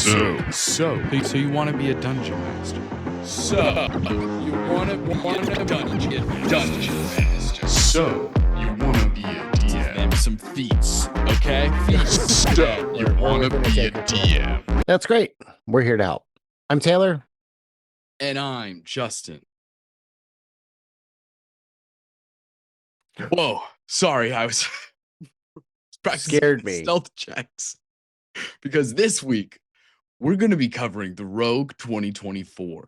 So you want to be a dungeon master? So you wanna be a dungeon master? So you want to be a DM? Name some feats, okay? So you want to be a DM? That's great. We're here to help. I'm Taylor. And I'm Justin. Whoa, sorry, I was practicing Scared me. stealth checks because this week we're going to be covering the Rogue 2024.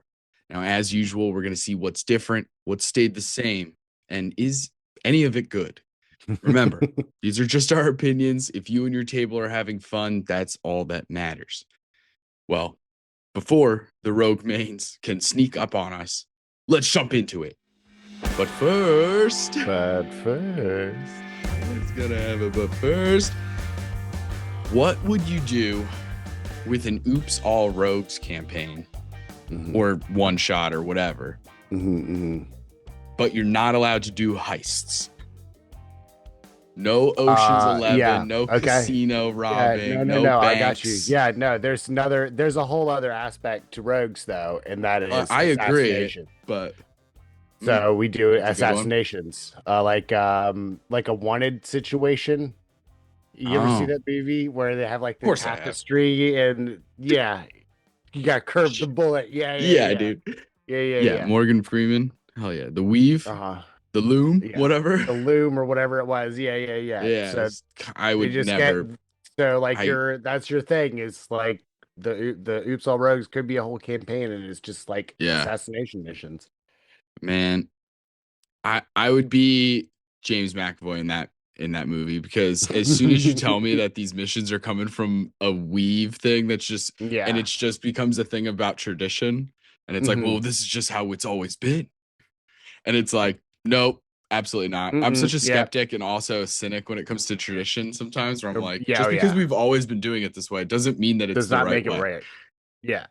Now, as usual, we're going to see what's different, what stayed the same, and is any of it good? Remember, these are just our opinions. If you and your table are having fun, that's all that matters. Well, before the Rogue mains can sneak up on us, let's jump into it. But first, it's gonna have a but first. What would you do with an Oops All Rogues campaign or one shot or whatever? But you're not allowed to do heists. No Ocean's 11, no casino robbing, no banks. I got you. Yeah, no, there's a whole other aspect to rogues though, and that is I agree, assassination. but So we do that's a good one. assassinations, like a wanted situation. You ever see that movie where they have like the course I have. tapestry and you got to curve the bullet. Yeah, dude. Yeah. Morgan Freeman. Hell yeah. The Weave, the Loom, whatever. The Loom or whatever it was. Yeah. Yeah. So I would just never. That's your thing. Is like the Oops All Rogues could be a whole campaign, and it's just like assassination missions. Man, I would be James McAvoy in that movie, because as soon as you tell me that these missions are coming from a weave thing, that's just and it just becomes a thing about tradition, and it's like, well, this is just how it's always been, and it's like, nope, absolutely not. I'm such a skeptic and also a cynic when it comes to tradition sometimes, where I'm like, just because we've always been doing it this way doesn't mean that it's does the not right make way. it right. Yeah,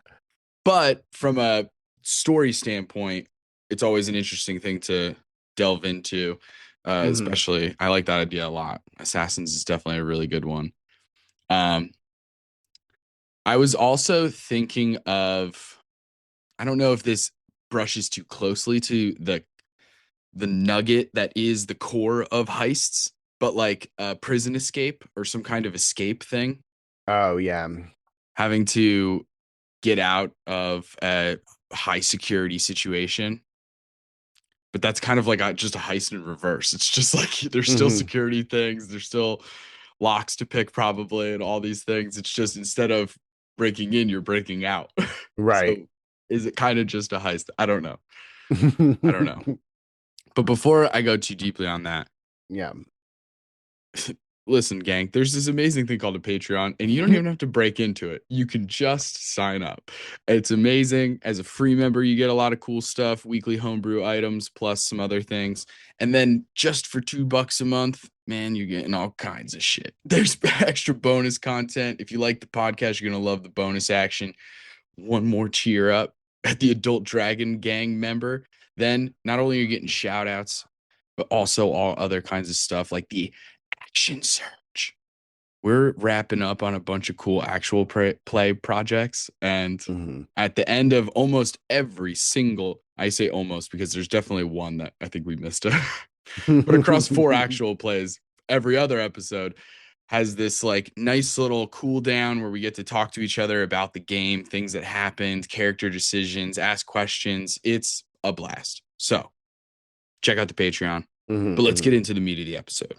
but from a story standpoint, it's always an interesting thing to delve into. Especially, I like that idea a lot. Assassins is definitely a really good one. I was also thinking of, I don't know if this brushes too closely to the nugget that is the core of heists, but like a prison escape or some kind of escape thing. Oh yeah, having to get out of a high security situation. But that's kind of like just a heist in reverse. It's just like there's still security things. There's still locks to pick probably and all these things. It's just instead of breaking in, you're breaking out. Right. So is it kind of just a heist? I don't know. But before I go too deeply on that. Yeah. Listen, gang, there's this amazing thing called a Patreon, and you don't even have to break into it. You can just sign up. It's amazing. As a free member, you get a lot of cool stuff, weekly homebrew items, plus some other things. And then just for $2 a month, man, you're getting all kinds of shit. There's extra bonus content. If you like the podcast, you're going to love the bonus action. One more cheer up at the Adult Dragon Gang member. Then not only are you getting shout outs, but also all other kinds of stuff like the Action Surge. We're wrapping up on a bunch of cool actual play projects, and at the end of almost every single, I say almost because there's definitely one that I think we missed but across 4 actual plays, every other episode has this like nice little cool down where we get to talk to each other about the game, things that happened, character decisions, ask questions. It's a blast. So check out the Patreon, but let's get into the meat of the episode.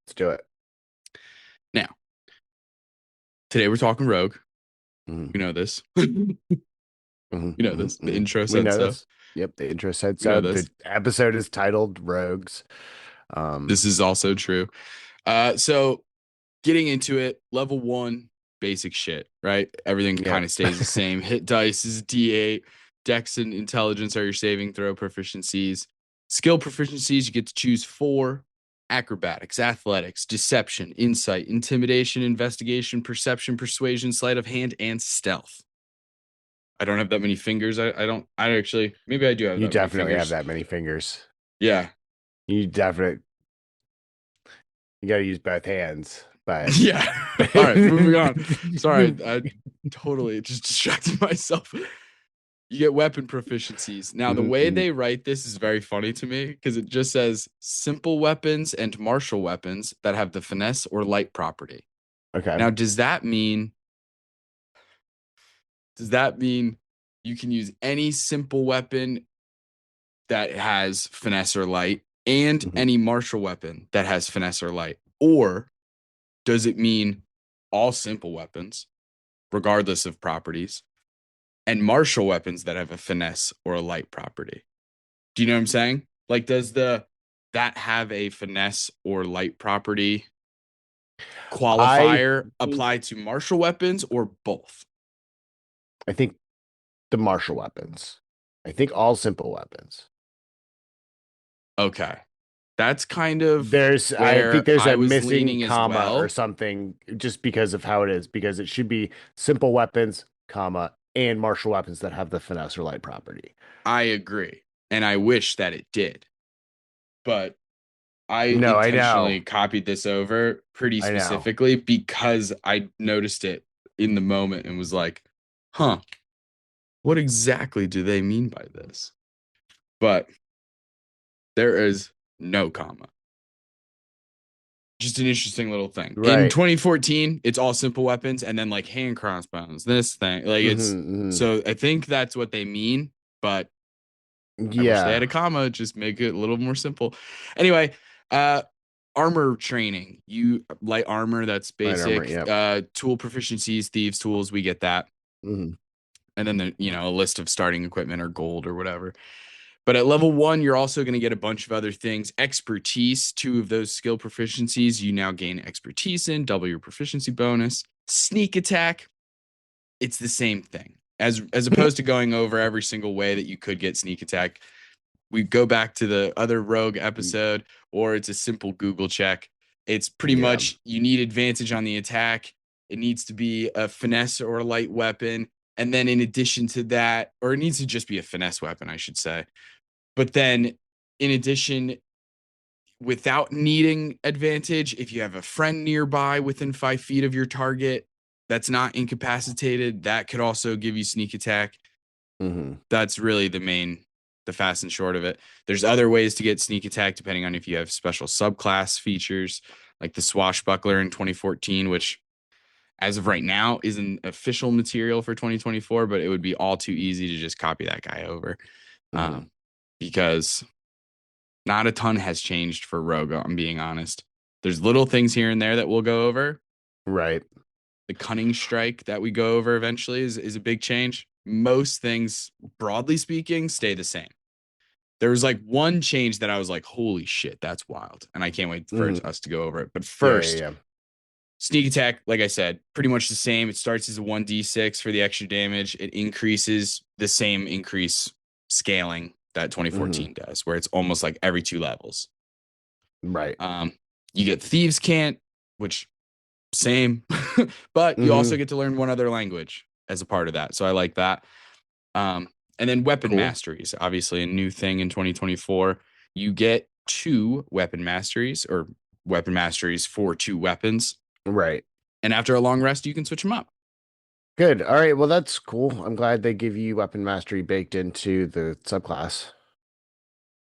Let's do it. Now, today we're talking Rogue. You know this. You know this. The intro said so. This. Yep, the intro said so. The episode is titled Rogues. This is also true. So getting into it, level 1, basic shit, right? Everything kind of stays the same. Hit dice is D8. Dex and intelligence are your saving throw proficiencies. Skill proficiencies, you get to choose 4. Acrobatics, athletics, deception, insight, intimidation, investigation, perception, persuasion, sleight of hand, and stealth. I don't have that many fingers. I actually, maybe I do have. You definitely have that many fingers. Yeah. You got to use both hands. But Yeah. All right, moving on. Sorry, I totally just distracted myself. You get weapon proficiencies. Now, the way Mhm. they write this is very funny to me because it just says simple weapons and martial weapons that have the finesse or light property. Okay. Now, does that mean you can use any simple weapon that has finesse or light and Mhm. any martial weapon that has finesse or light? Or does it mean all simple weapons, regardless of properties, and martial weapons that have a finesse or a light property? Do you know what I'm saying? Like, does that have a finesse or light property I qualifier think apply to martial weapons or both? I think the martial weapons. I think all simple weapons. Okay. That's kind of I think where there's I a was missing leaning as comma or well. something just because of how it is, because it should be simple weapons, comma, and martial weapons that have the finesse or light property. I agree. And I wish that it did. But I No, I know. intentionally copied this over pretty I know. specifically because I noticed it in the moment and was like, huh, what exactly do they mean by this? But there is no comma. Just an interesting little thing. In Right. 2014, it's all simple weapons and then like hand crossbows, this thing. Like it's Hmm. so I think that's what they mean, but I wish they had Yeah. a comma, just make it a little more simple. Anyway, uh armor training. You light armor, that's Light armor. basic. Yeah. Tool proficiencies, thieves tools, we get that. Hmm. And then a list of starting equipment or gold or whatever. But at level 1, you're also going to get a bunch of other things. Expertise, 2 of those skill proficiencies you now gain expertise in, double your proficiency bonus. Sneak attack, it's the same thing. As opposed to going over every single way that you could get sneak attack, we go back to the other rogue episode, or it's a simple Google check. It's pretty Yeah. much you need advantage on the attack. It needs to be a finesse or a light weapon. And then in addition to that, or it needs to just be a finesse weapon, I should say. But then in addition, without needing advantage, if you have a friend nearby within 5 feet of your target that's not incapacitated, that could also give you sneak attack. Hmm. That's really the fast and short of it. There's other ways to get sneak attack depending on if you have special subclass features, like the swashbuckler in 2014, which as of right now isn't official material for 2024, but it would be all too easy to just copy that guy over, Hmm. because not a ton has changed for Rogue. I'm being honest. There's little things here and there that we'll go over. Right. The cunning strike that we go over eventually is a big change. Most things, broadly speaking, stay the same. There was like one change that I was like, holy shit, that's wild. And I can't wait for Hmm. us to go over it. But Yeah. first, Yeah. sneak attack, like I said, pretty much the same. It starts as a 1d6 for the extra damage. It increases the same increase scaling that Yeah. Hmm. 2014 does, where it's almost like every 2 levels. Right. Um, you get Thieves' Cant, which same, but you also Hmm. get to learn one other language as a part of that. So I like that. And then weapon Cool. masteries, obviously a new thing in 2024. You get 2 weapon masteries for 2 weapons. Right. And after a long rest, you can switch them up Good. All right. Well, that's cool. I'm glad they give you weapon mastery baked into the subclass.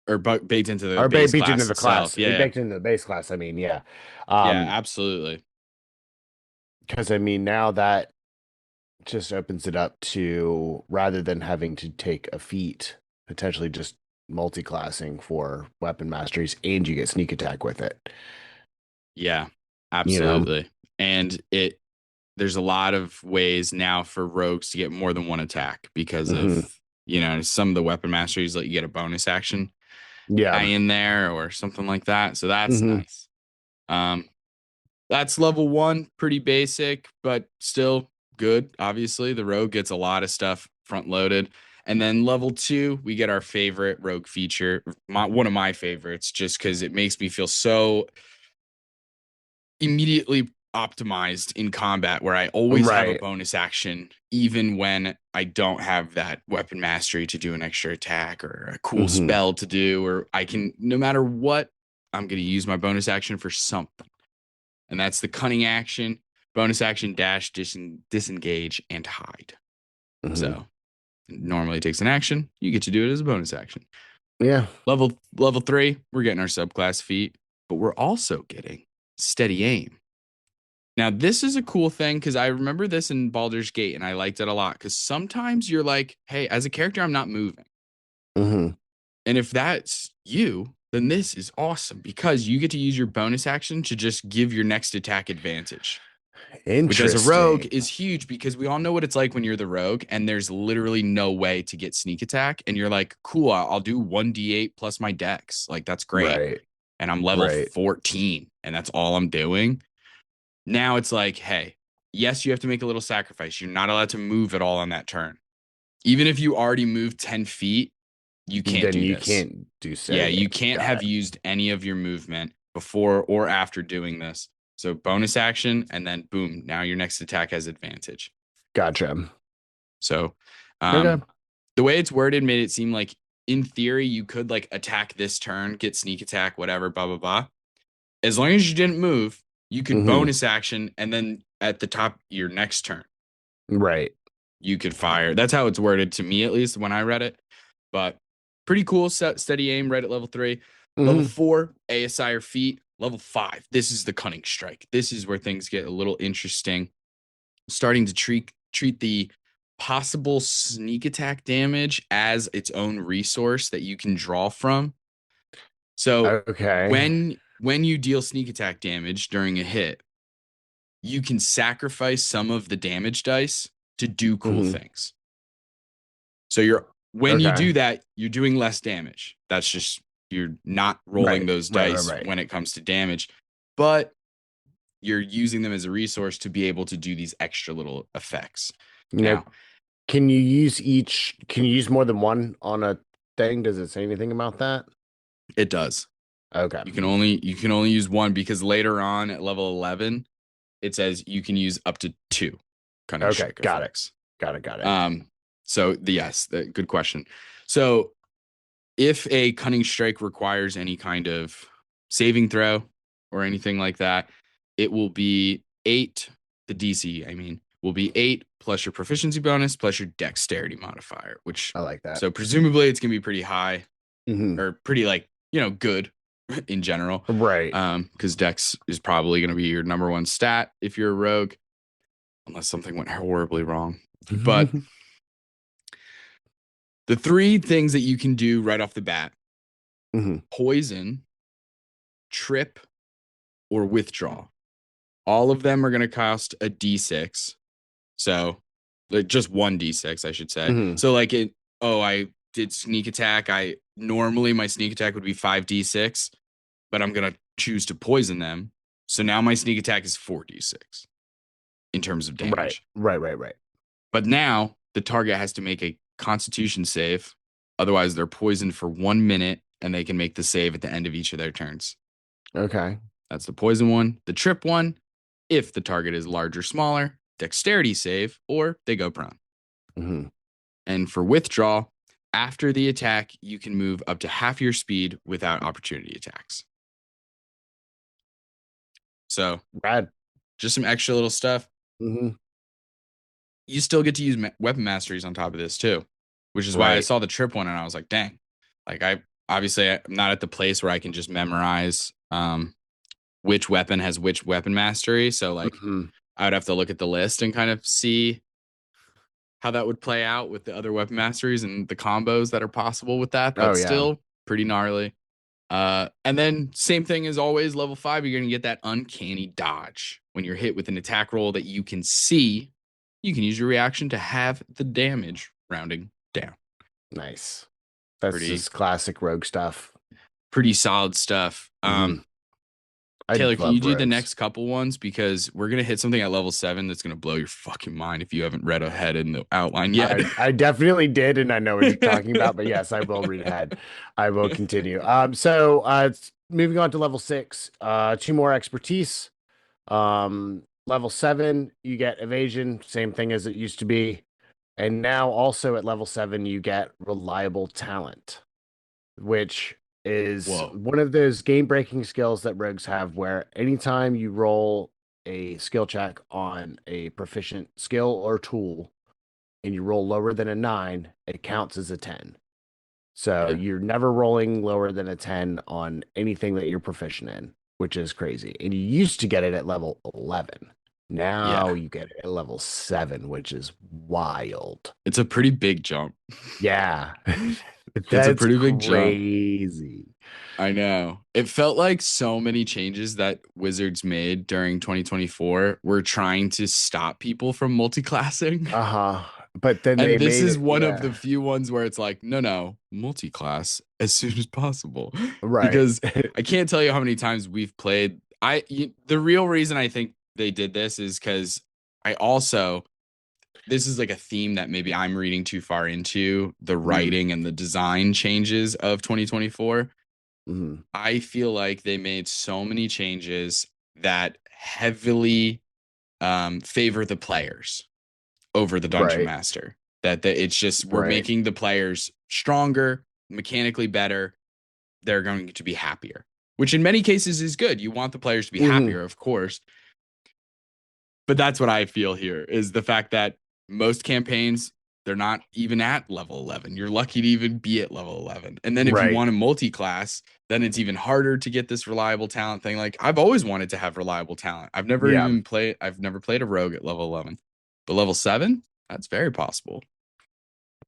or baked into the Or base baked into class the itself. class. Yeah. Baked into the base class. I mean, yeah. Yeah, Um, absolutely. because I mean now that just opens it up to, rather than having to take a feat, potentially just multi-classing for weapon masteries, and you get sneak attack with it. Yeah, You know? absolutely. And there's a lot of ways now for rogues to get more than one attack because Hmm. of, some of the weapon masteries let you get a bonus action Yeah. in there or something like that. So that's Hmm. nice. Um, that's level 1, pretty basic, but still good. Obviously, the rogue gets a lot of stuff front loaded. And then level 2, we get our favorite rogue feature, one of my favorites, just because it makes me feel so immediately optimized in combat, where I always have a Right. bonus action, even when I don't have that weapon mastery to do an extra attack or a cool Hmm. spell to do, or I can, no matter what, I'm going to use my bonus action for something. and that's the cunning action, bonus action, dash, disengage, and hide. Mhm. So normally it takes an action. You get to do it as a bonus action. Yeah. Level 3, we're getting our subclass feat, but we're also getting steady aim. Now, this is a cool thing because I remember this in Baldur's Gate and I liked it a lot because sometimes you're like, hey, as a character, I'm not moving. Hmm. And if that's you, then this is awesome because you get to use your bonus action to just give your next attack advantage. Which as a rogue Interesting. is huge because we all know what it's like when you're the rogue and there's literally no way to get sneak attack. And you're like, cool, I'll do 1d8 plus my dex. Like, that's great. Right. And I'm level Right. 14 and that's all I'm doing. Now it's like, hey, yes, you have to make a little sacrifice. You're not allowed to move at all on that turn. Even if you already moved 10 feet, you can't Then do you this. can't do Yeah, steady. you can't Got have it. used any of your movement before or after doing this. So bonus action, and then boom, now your next attack has advantage. Gotcha. So Okay. the way it's worded made it seem like in theory you could like attack this turn, get sneak attack, whatever, blah, blah, blah. As long as you didn't move, you could Mhm. bonus action, and then at the top your next turn, Right. you could fire. That's how it's worded to me, at least when I read it. But pretty cool. Steady aim right at level 3. Level Mhm. 4, ASI or feet. Level 5, this is the cunning strike. This is where things get a little interesting. Starting to treat the possible sneak attack damage as its own resource that you can draw from. So Okay. when you deal sneak attack damage during a hit, you can sacrifice some of the damage dice to do cool Mhm. things. So when you Okay. do that, you're doing less damage. That's just you're not rolling Right. those Right. Right. dice Right. when it comes to damage, but you're using them as a resource to be able to do these extra little effects. Now, Now, can you use each? Can you use more than one on a thing? Does it say anything about that? it does. Okay. You can only use one because later on at level 11, it says you can use up to 2 cunning Okay. strike Got it. effects. Got it. Got it. So good question. So if a cunning strike requires any kind of saving throw or anything like that, it will be 8. The DC, I mean, will be 8 plus your proficiency bonus plus your dexterity modifier, which I like that. so presumably it's gonna be pretty high Mhm. or pretty like, good in general. Right. Because dex is probably gonna be your number one stat if you're a rogue, unless something went horribly wrong. But the 3 things that you can do right off the bat: Mhm. poison, trip, or withdraw. All of them are going to cost a d6. So, like just one d6, I should say. Mhm. So, I did sneak attack. I normally my sneak attack would be 5d6, but I'm going to choose to poison them. So now my sneak attack is 4d6 in terms of Right. damage. Right. Right. Right. But now the target has to make a constitution save. Otherwise, they're poisoned for 1 minute and they can make the save at the end of each of their turns. Okay. That's the poison one. The trip one, if the target is large or smaller, dexterity save, or they go prone. Mhm. And for withdraw, after the attack, you can move up to half your speed without opportunity attacks. So Rad. just some extra little stuff. Mhm. You still get to use weapon masteries on top of this too, which is why I Right. saw the trip one and I was like, dang, like I'm not at the place where I can just memorize which weapon has which weapon mastery. So like Mhm. I would have to look at the list and kind of see how that would play out with the other weapon masteries and the combos that are possible with that, Oh but yeah. still pretty gnarly. And then same thing as always, level 5, you're gonna get that uncanny dodge. When you're hit with an attack roll that you can see, you can use your reaction to have the damage rounding down. Nice. That's Pretty, just classic rogue stuff. pretty solid stuff. Mhm. I Taylor, can you love do the rogues. next couple ones? Because we're gonna hit something at level 7 that's gonna blow your fucking mind if you haven't read ahead in the outline yet. I definitely did, and I know what you're talking about. But yes, I will read ahead. I will continue. Moving on to level 6. 2 more expertise. Level 7, you get evasion, same thing as it used to be. And now also at level 7, you get reliable talent, which is Whoa. one of those game breaking skills that rogues have where anytime you roll a skill check on a proficient skill or tool and you roll lower than a 9, it counts as a 10. So Yeah. you're never rolling lower than a 10 on anything that you're proficient in, which is crazy. And you used to get it at level 11. Now Yeah. you get it at level 7, which is wild. It's a pretty big jump. Yeah. It's a That's pretty big jump. crazy. I know. It felt like so many changes that Wizards made during 2024 were trying to stop people from multi-classing. Uh-huh. But then And they this made is it, one of the yeah. few ones where it's like, no, multi-class as soon as possible. Right. Because I can't tell you how many times we've played. The real reason I think they did this is because I also, this is like a theme that maybe I'm reading too far into the Mm, writing and the design changes of 2024. mhm. I feel like they made so many changes that heavily favor the players over the dungeon Right. master. That it's just we're Right. making the players stronger, mechanically better. They're going to be happier, which in many cases is good. You want the players to be Hmm. happier, of course. But that's what I feel here is the fact that most campaigns, they're not even at level 11. You're lucky to even be at level 11. And then if you Right. want a multi-class, then it's even harder to get this reliable talent thing. Like I've always wanted to have reliable talent. Yeah, I've never played a rogue at level 11. But level 7, that's very possible.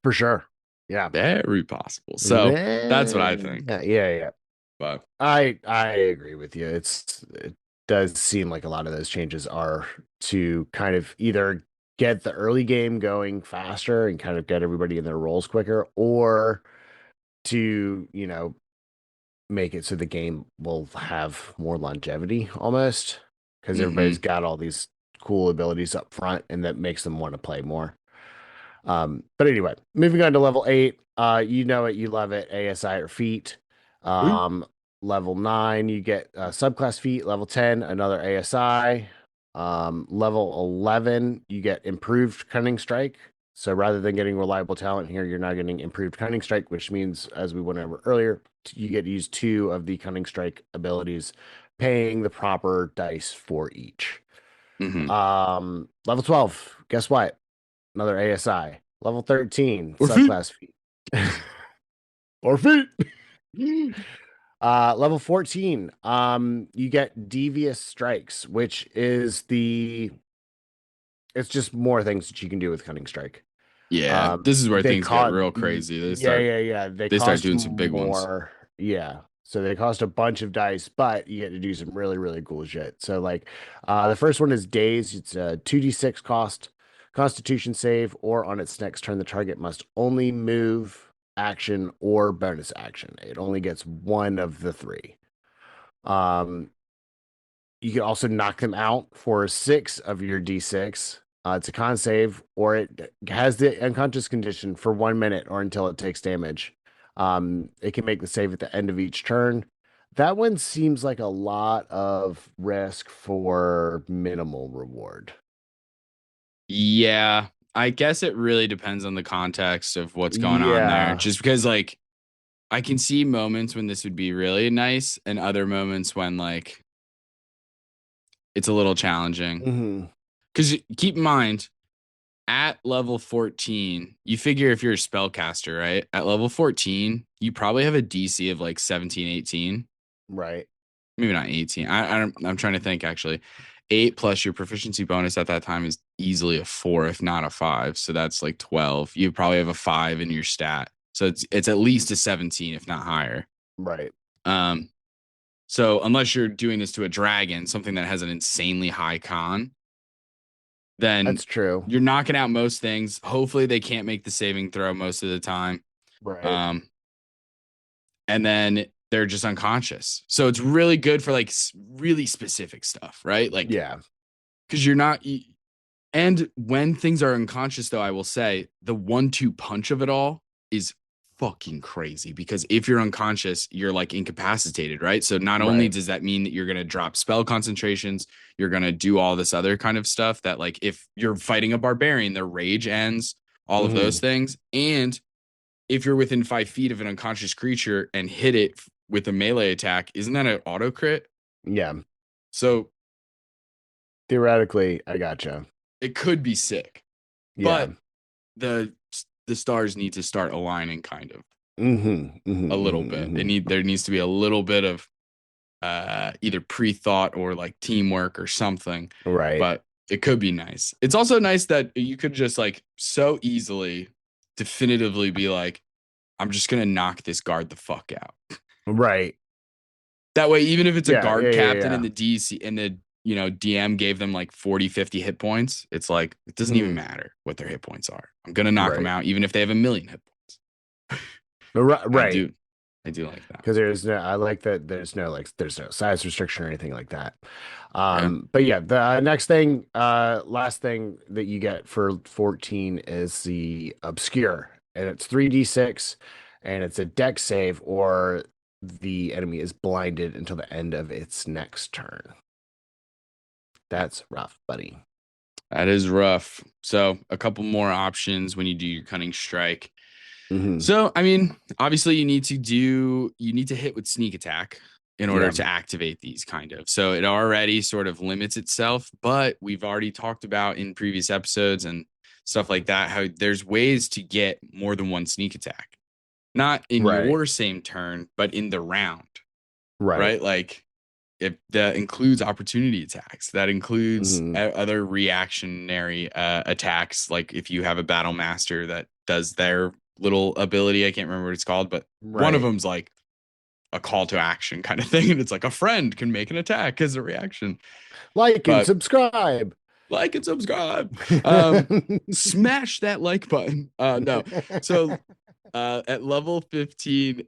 for sure. Yeah. Very possible. So that's what I think. Yeah, yeah, yeah. But I agree with you. It does seem like a lot of those changes are to kind of either get the early game going faster and kind of get everybody in their roles quicker, or to, make it so the game will have more longevity almost because everybody's mhm, got all these cool abilities up front and that makes them want to play more. But anyway, moving on to level 8. You know it, you love it. ASI or feat. ooh, Um, Level 9, you get subclass feat. Level 10, another ASI. Level 11, you get improved cunning strike. So rather than getting reliable talent here, you're now getting improved cunning strike, which means, as we went over earlier, you get to use 2 of the cunning strike abilities, paying the proper dice for each. mhm. Level 12, guess what? Another ASI. Level 13, Or feet. subclass feat. Or feet. Level 14, you get devious strikes, which is it's just more things that you can do with cunning strike. Yeah, this is where They things get cost, real crazy. yeah, yeah, yeah. They They start cost doing some big ones. more. Yeah. So they cost a bunch of dice, but you get to do some really, really cool shit. So like, the first one is Daze. It's a 2d6 cost, Constitution save, or on its next turn, the target must only move, action, or bonus action. It only gets one of the 3. Um, you can also knock them out for 6 of your d6. It's a con save, or it has the unconscious condition for 1 minute or until it takes damage. It can make the save at the end of each turn. That one seems like a lot of risk for minimal reward. Yeah, I guess it really depends on the context of what's going on there. Yeah. Just because, like, I can see moments when this would be really nice, and other moments when, like, it's a little challenging. Hmm. Because keep in mind, at level 14, you figure if you're a spellcaster, right? At level 14, you probably have a DC of like 17, 18. Right. Maybe not 18. I'm trying to think actually. 8 plus your proficiency bonus at that time is easily a 4, if not a 5. So that's like 12. You probably have a 5 in your stat. So it's at least a 17, if not higher. Right. Um, so unless you're doing this to a dragon, something that has an insanely high con, then That's true. you're knocking out most things. Hopefully they can't make the saving throw most of the time. Right. Um, and then they're just unconscious. So it's really good for like really specific stuff, right? Like Yeah. because you're not. And when things are unconscious, though, I will say the 1-2 punch of it all is fucking crazy because if you're unconscious, you're like incapacitated, right? So not only Right. does that mean that you're going to drop spell concentrations, you're going to do all this other kind of stuff that, like, if you're fighting a barbarian, their rage ends, all of Hmm. those things. And if you're within 5 feet of an unconscious creature and hit it with a melee attack, isn't that an auto crit? Yeah. So Theoretically, I gotcha. it could be sick, Yeah. but the stars need to start aligning kind of a little bit. Mm-hmm. There needs to be a little bit of either pre-thought or like teamwork or something. Right. But it could be nice. It's also nice that you could just like so easily definitively be like, I'm just gonna knock this guard the fuck out. Right. That way, even if it's a Yeah. guard Yeah. Yeah. captain Yeah. and the DC and the DM gave them like 40, 50 hit points, it's like it doesn't even Mhm. matter what their hit points are. I'm gonna knock them Right. out, even if they have a million hit points. I Right. do like that. Because I like that there's no size restriction or anything like that. Yeah. But yeah, the last thing that you get for 14 is the obscure, and it's 3d6, and it's a deck save, or the enemy is blinded until the end of its next turn. That's rough, buddy. That is rough. So a couple more options when you do your cunning strike. Mhm. So I mean, obviously you need to hit with sneak attack in order Yeah. to activate these kind of. So it already sort of limits itself, but we've already talked about in previous episodes and stuff like that how there's ways to get more than one sneak attack. Not in Right. your same turn, but in the round, Right. right? Like if that includes opportunity attacks, that includes Mhm. other reactionary attacks. Like if you have a battle master that does their little ability, I can't remember what it's called, but one of Right. them's like a call to action kind of thing. And it's like a friend can make an attack as a reaction. Like and But subscribe. like and subscribe. Smash that like button. No. So at level 15,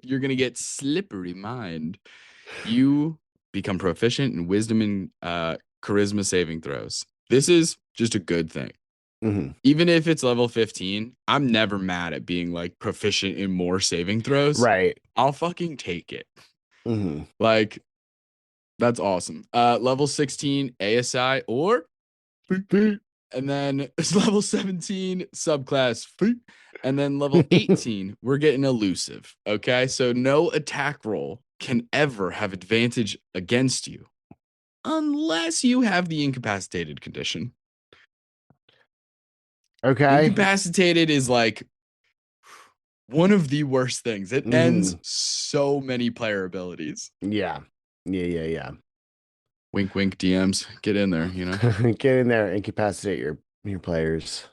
you're gonna get slippery mind. You become proficient in wisdom and charisma saving throws. This is just a good thing. Mhm. Even if it's level 15, I'm never mad at being like proficient in more saving throws. Right. I'll fucking take it. Mhm. Like, that's awesome. Level 16, ASI or and then it's level 17 subclass and then level 18 we're getting elusive. Okay, so no attack roll can ever have advantage against you unless you have the incapacitated condition. Okay. Incapacitated is like one of the worst things. It ends Mhm. so many player abilities. Yeah. Yeah. Wink wink DMs, get in there, you know. Get in there, incapacitate your players.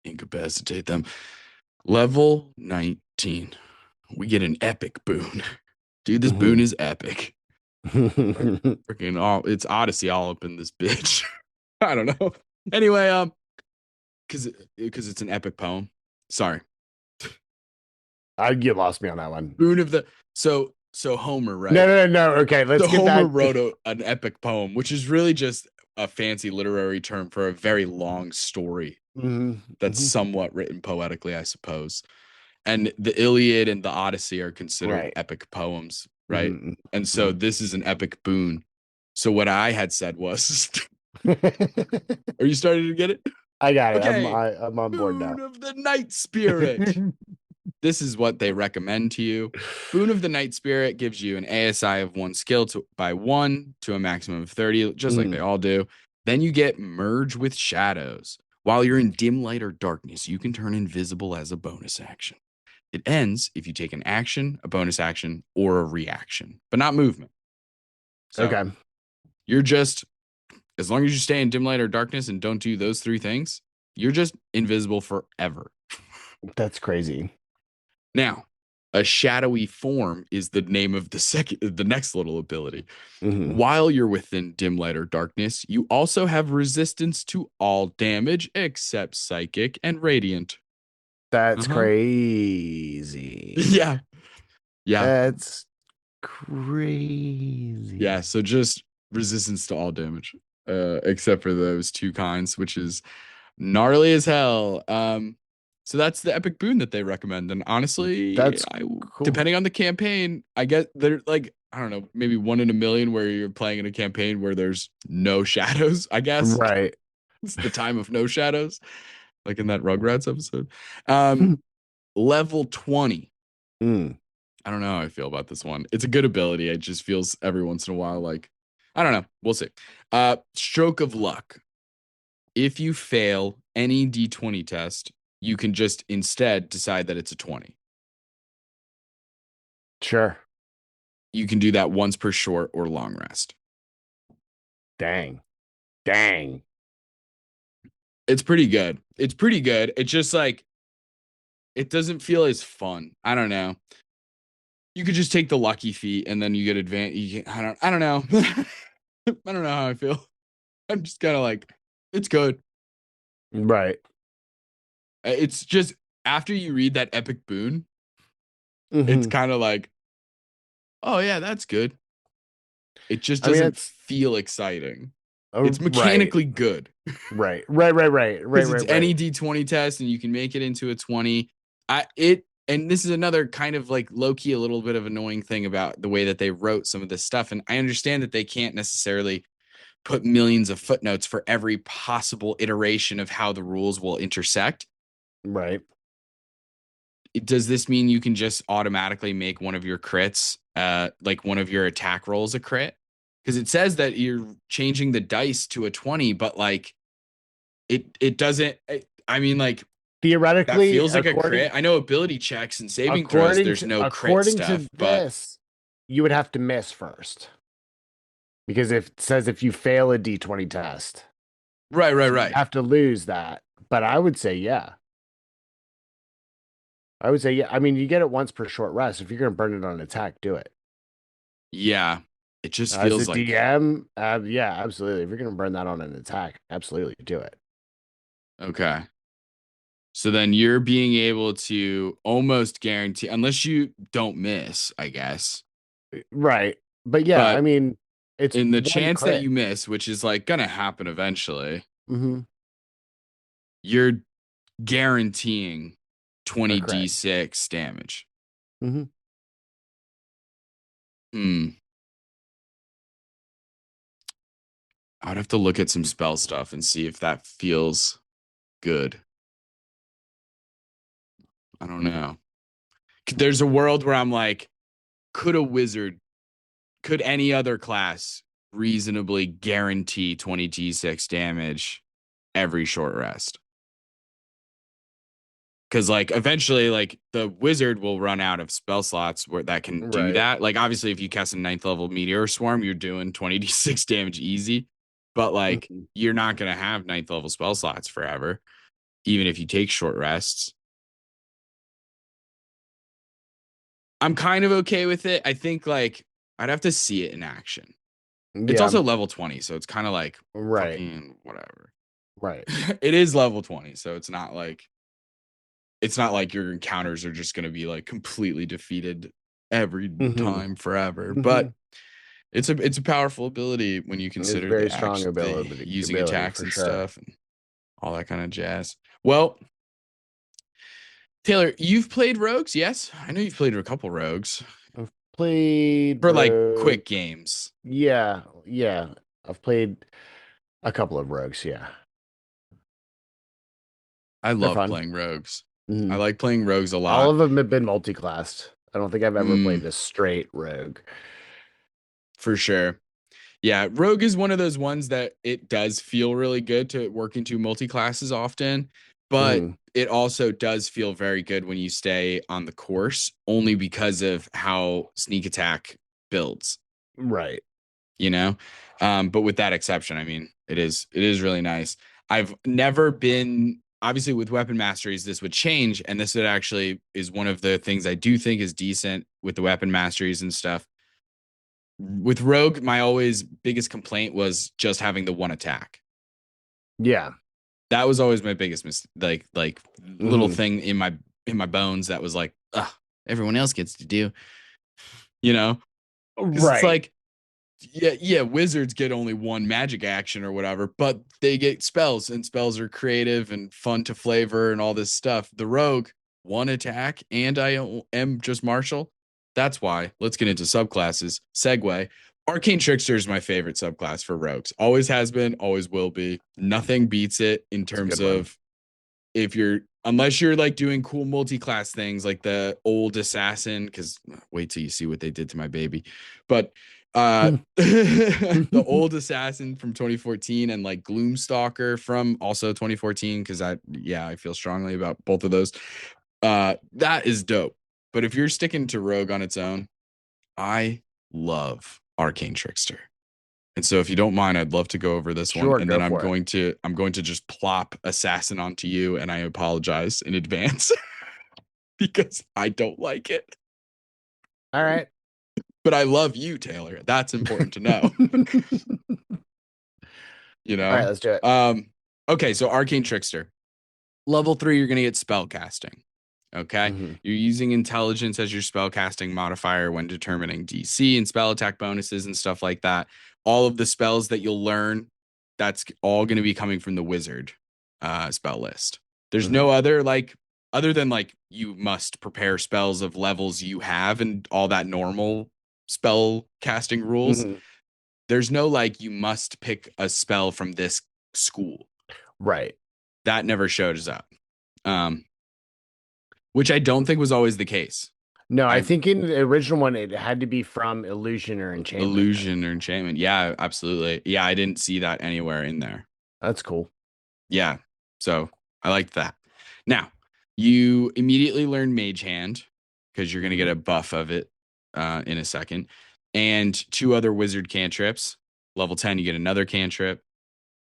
Incapacitate them. Level 19. We get an epic boon. Dude, this boon Mhm. is epic. Freaking all it's Odyssey all up in this bitch. I don't know. Anyway, because it's an epic poem. Sorry. You lost me on that one. Boon of the so Homer, right? No. Okay, let's So get Homer back. wrote an epic poem, which is really just a fancy literary term for a very long story Mhm. that's somewhat written poetically, I suppose. And the Iliad and the Odyssey are considered Right. epic poems, right? Mhm. And so this is an epic boon. So what I had said was, are you starting to get it? I got it. Okay, I'm on board now. boon of the night spirit. This is what they recommend to you. Boon of the Night Spirit gives you an ASI of 1 skill by 1 to a maximum of 30, just like they all do. Then you get Merge with Shadows. While you're in dim light or darkness, you can turn invisible as a bonus action. It ends if you take an action, a bonus action, or a reaction, but not movement. So Okay. you're just, as long as you stay in dim light or darkness and don't do those 3 things, you're just invisible forever. That's crazy. Now, a shadowy form is the name of the next little ability. Mhm. While you're within dim light or darkness, you also have resistance to all damage except psychic and radiant. That's crazy. Yeah. Yeah. That's crazy. Yeah. So just resistance to all damage, except for those 2 kinds, which is gnarly as hell. So that's the epic boon that they recommend. And honestly, That's cool. depending on the campaign, I get they're like, I don't know, maybe 1 in a million where you're playing in a campaign where there's no shadows, I guess. Right. It's the time of no shadows, like in that Rugrats episode. Level 20. Mm. I don't know how I feel about this one. It's a good ability. It just feels every once in a while like I don't know. We'll see. Stroke of luck. If you fail any D20 test, you can just instead decide that it's a 20. Sure. You can do that once per short or long rest. Dang. It's pretty good. It's pretty good. It's just like it doesn't feel as fun. I don't know. You could just take the lucky feat and then you get advantage. I don't know. I don't know how I feel. I'm just kind of like, it's good. Right. It's just after you read that epic boon, it's Mm-hmm. kind of like, oh yeah, that's good. It just I mean, doesn't it's feel exciting. It's right. mechanically good Right. because it's any D20 test and you can make it into a 20. And this is another kind of like low key, a little bit of annoying thing about the way that they wrote some of this stuff. And I understand that they can't necessarily put millions of footnotes for every possible iteration of how the rules will intersect. Right. Does this mean you can just automatically make one of your crits, like one of your attack rolls a crit? Because it says that you're changing the dice to a 20, but like it doesn't. I mean, like that Theoretically, feels like a crit. I know ability checks and saving throws, according there's to no crit according stuff, to but this, you would have to miss first. Because if it says if you fail a D20 test, so you right. have to lose that. But I would say yeah. I would say yeah. I mean, you get it once per short rest. If you're going to burn it on an attack, do it. Yeah, it just As a feels like DM, yeah, absolutely. If you're going to burn that on an attack, absolutely do it. okay. So then you're being able to almost guarantee, unless you don't miss, I guess. Right. But yeah, I But mean, it's in the one chance that crit. you miss, which is like gonna happen eventually, Mm-hmm. you're guaranteeing A crit. 20d6 damage. Mm-hmm. Hmm. I would have to look at some spell stuff and see if that feels good. I don't know. There's a world where I'm like, could a wizard, could any other class reasonably guarantee 20d6 damage every short rest? Because like eventually like the wizard will run out of spell slots where that can do Right. that. Like obviously if you cast a ninth level meteor swarm, you're doing 20d6 damage easy. But like Mm-hmm. you're not gonna have ninth level spell slots forever, even if you take short rests. I'm kind of okay with it. I think like I'd have to see it in action. It's Yeah. also level 20, so it's kind of like Right. fucking whatever. Right. It is level 20, so it's not like your encounters are just going to be like completely defeated every Mm-hmm. time forever. Mm-hmm. But it's a powerful ability when you It's consider very the strong action, the using ability attacks for and sure. stuff and all that kind of jazz. Well, Taylor, you've played rogues, yes? I know you've played a couple rogues I've played for like Rogue. quick games. Yeah, yeah. I've played a couple of rogues. Yeah, I they're love fun. playing rogues. I Mhm. like playing rogues a All lot. of them have been multi-classed. I don't think I've ever Mm, played a straight rogue. for sure. Yeah, Rogue is one of those ones that it does feel really good to work into multi classes often, but Mhm. it also does feel very good when you stay on the course only because of how sneak attack builds, Right. you know? But with that exception, I mean, it is really nice. I've never been obviously with weapon masteries, this would change, and this would actually is one of the things I do think is decent with the weapon masteries and stuff with Rogue, my always biggest complaint was just having the one attack. Yeah. That was always my biggest like little Mhm. thing in my bones that was like, ugh, everyone else gets to do, you know? Because it's Right. like, yeah, wizards get only one magic action or whatever, but they get spells, and spells are creative and fun to flavor and all this stuff. The rogue, one attack, and I am just martial. That's why. Let's get into subclasses. Segue. Arcane Trickster is my favorite subclass for rogues. Always has been, always will be. Nothing beats it in It's a terms good one. of if you're Unless you're like doing cool multi-class things like the old assassin, because wait till you see what they did to my baby. But the old assassin from 2014 and like Gloomstalker from also 2014, because I feel strongly about both of those. That is dope. But if you're sticking to Rogue on its own, I love Arcane Trickster. And so if you don't mind, I'd love to go over this one. Sure, And go then for I'm going to just plop Assassin onto you, and I apologize in advance because I don't like it. All right. But I love you, Taylor. That's important to know. You All right, know? let's do it. Okay, so Arcane Trickster. Level 3, you're gonna get spell casting. Okay. Mhm. You're using intelligence as your spellcasting modifier when determining DC and spell attack bonuses and stuff like that. All of the spells that you'll learn, that's all going to be coming from the wizard spell list. There's no other, like, other than like you must prepare spells of levels you have and all that normal spell casting rules. Mhm. There's no like you must pick a spell from this school. Right. That never shows up. Which I don't think was always the case. No, I think in the original one it had to be from illusion or enchantment. Illusion or enchantment. Yeah, absolutely. Yeah, I didn't see that anywhere in there. That's cool. Yeah. So I liked that. Now, you immediately learn Mage Hand because you're going to get a buff of it in a second. And 2 other wizard cantrips. Level 10, you get another cantrip.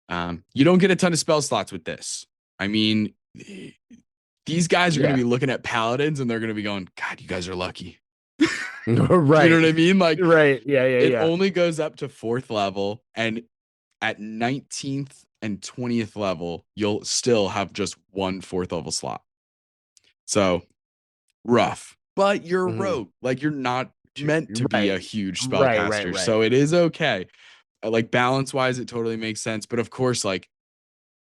You don't get a ton of spell slots with this. I mean, these guys are going to be looking at paladins and they're going to be going, God, you guys are lucky. Right. You know what I mean? Like, right. Yeah. it only goes up to 4th level. And at 19th and 20th level, you'll still have just 1 4th level slot. So rough, but you're a rogue. Like, you're not meant to be a huge spellcaster. Right. So it is okay. Like, balance wise, it totally makes sense. But of course, like,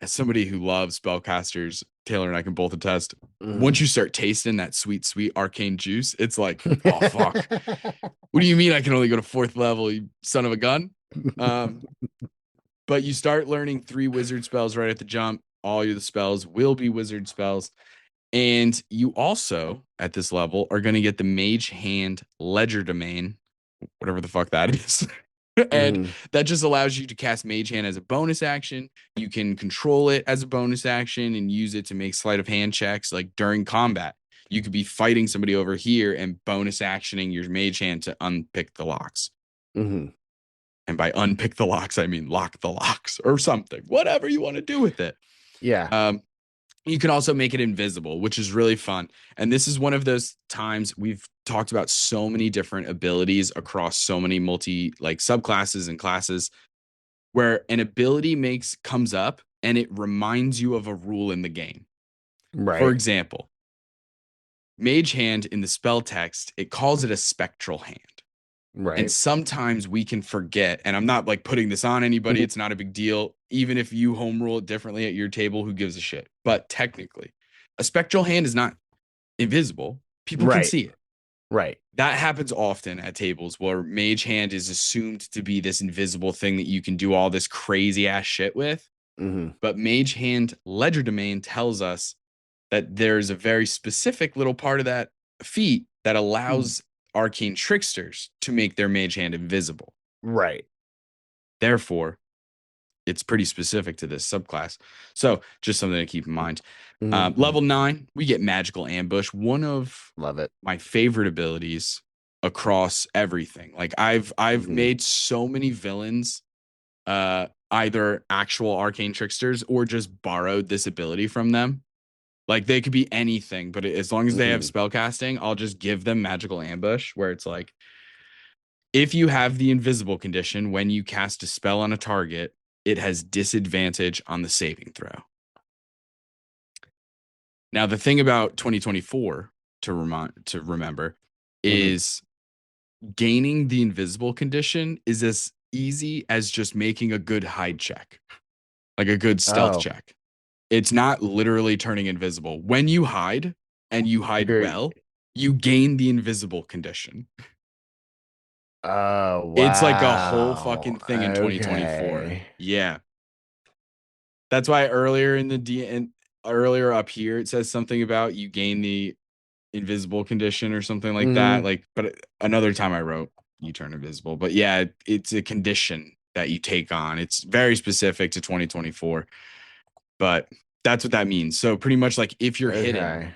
as somebody who loves spellcasters, Taylor and I can both attest. Once you start tasting that sweet, sweet arcane juice, it's like, oh fuck. What do you mean I can only go to 4th level, you son of a gun? But you start learning 3 wizard spells right at the jump. All your spells will be wizard spells. And you also, at this level, are going to get the Mage Hand Ledger Domain, whatever the fuck that is. And that just allows you to cast Mage Hand as a bonus action. You can control it as a bonus action and use it to make sleight of hand checks like during combat. You could be fighting somebody over here and bonus actioning your Mage Hand to unpick the locks. And by unpick the locks, I mean lock the locks or something, whatever you want to do with it. Yeah. You can also make it invisible, which is really fun. And this is one of those times we've talked about so many different abilities across so many like subclasses and classes where an ability comes up and it reminds you of a rule in the game. Right. For example, Mage Hand in the spell text, it calls it a spectral hand. Right. And sometimes we can forget, and I'm not like putting this on anybody. It's not a big deal. Even if you home rule it differently at your table, who gives a shit? But technically, a spectral hand is not invisible. People can see it. Right. That happens often at tables where Mage Hand is assumed to be this invisible thing that you can do all this crazy ass shit with. But Mage Hand Ledger Domain tells us that there's a very specific little part of that feat that allows arcane tricksters to make their Mage Hand invisible. Right. Therefore, it's pretty specific to this subclass. So just something to keep in mind. Level 9, we get Magical Ambush, one of my favorite abilities across everything. Like I've made so many villains, either actual arcane tricksters or just borrowed this ability from them. Like they could be anything, but as long as they have spellcasting, I'll just give them Magical Ambush, where it's like, if you have the invisible condition when you cast a spell on a target, it has disadvantage on the saving throw. Now, the thing about 2024 to remember is gaining the invisible condition is as easy as just making a good hide check, like a good stealth check. It's not literally turning invisible. When you hide and you hide well, you gain the invisible condition. Oh, wow. It's like a whole fucking thing in 2024. Yeah. That's why earlier in the earlier up here it says something about you gain the invisible condition or something like that. Mhm. Like, but another time I wrote you turn invisible. But yeah, it's a condition that you take on. It's very specific to 2024. But that's what that means. So pretty much like if you're hidden, Okay.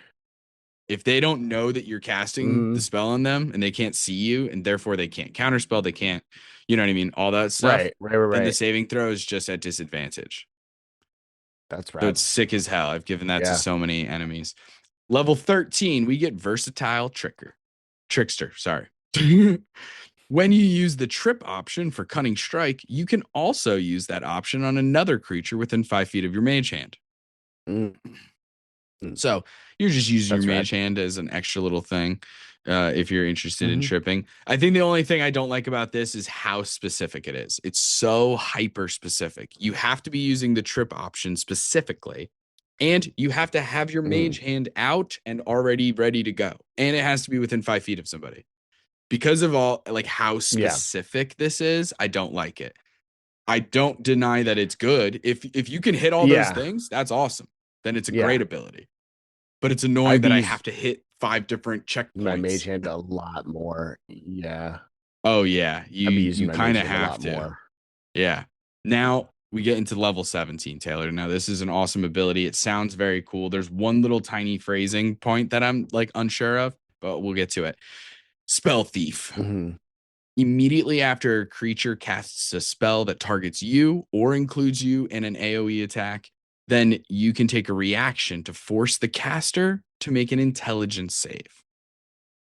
if they don't know that you're casting the Mhm. spell on them and they can't see you and therefore they can't counterspell, they can't, you know what I mean, all that stuff, then the Right. saving throw is just at disadvantage. That's So rad. it's sick as hell. I've given that to Yeah. so many enemies. Level 13, we get versatile trickster, sorry. When you use the trip option for cunning strike, you can also use that option on another creature within 5 feet of your mage hand. Mm. So you're just using your That's rad. mage hand as an extra little thing if you're interested in Mhm. tripping. I think the only thing I don't like about this is how specific it is. It's so hyper specific. You have to be using the trip option specifically, and you have to have your Mhm. mage hand out and already ready to go. And it has to be within 5 feet of somebody. Because of all like how Yeah. specific this is, I don't like it. I don't deny that it's good. If you can hit all those Yeah. things, that's awesome. Then it's a Yeah. great ability. But it's annoying I'd that be I using have to hit 5 different my mage checkpoints. hand a lot more. Yeah. Oh yeah, I'd be you using my kind mage of hand a have lot to. more. Yeah. Now we get into level 17, Taylor. Now this is an awesome ability. It sounds very cool. There's one little tiny phrasing point that I'm like unsure of, but we'll get to it. Spell thief. Mhm. Immediately after a creature casts a spell that targets you or includes you in an AoE attack, then you can take a reaction to force the caster to make an intelligence save.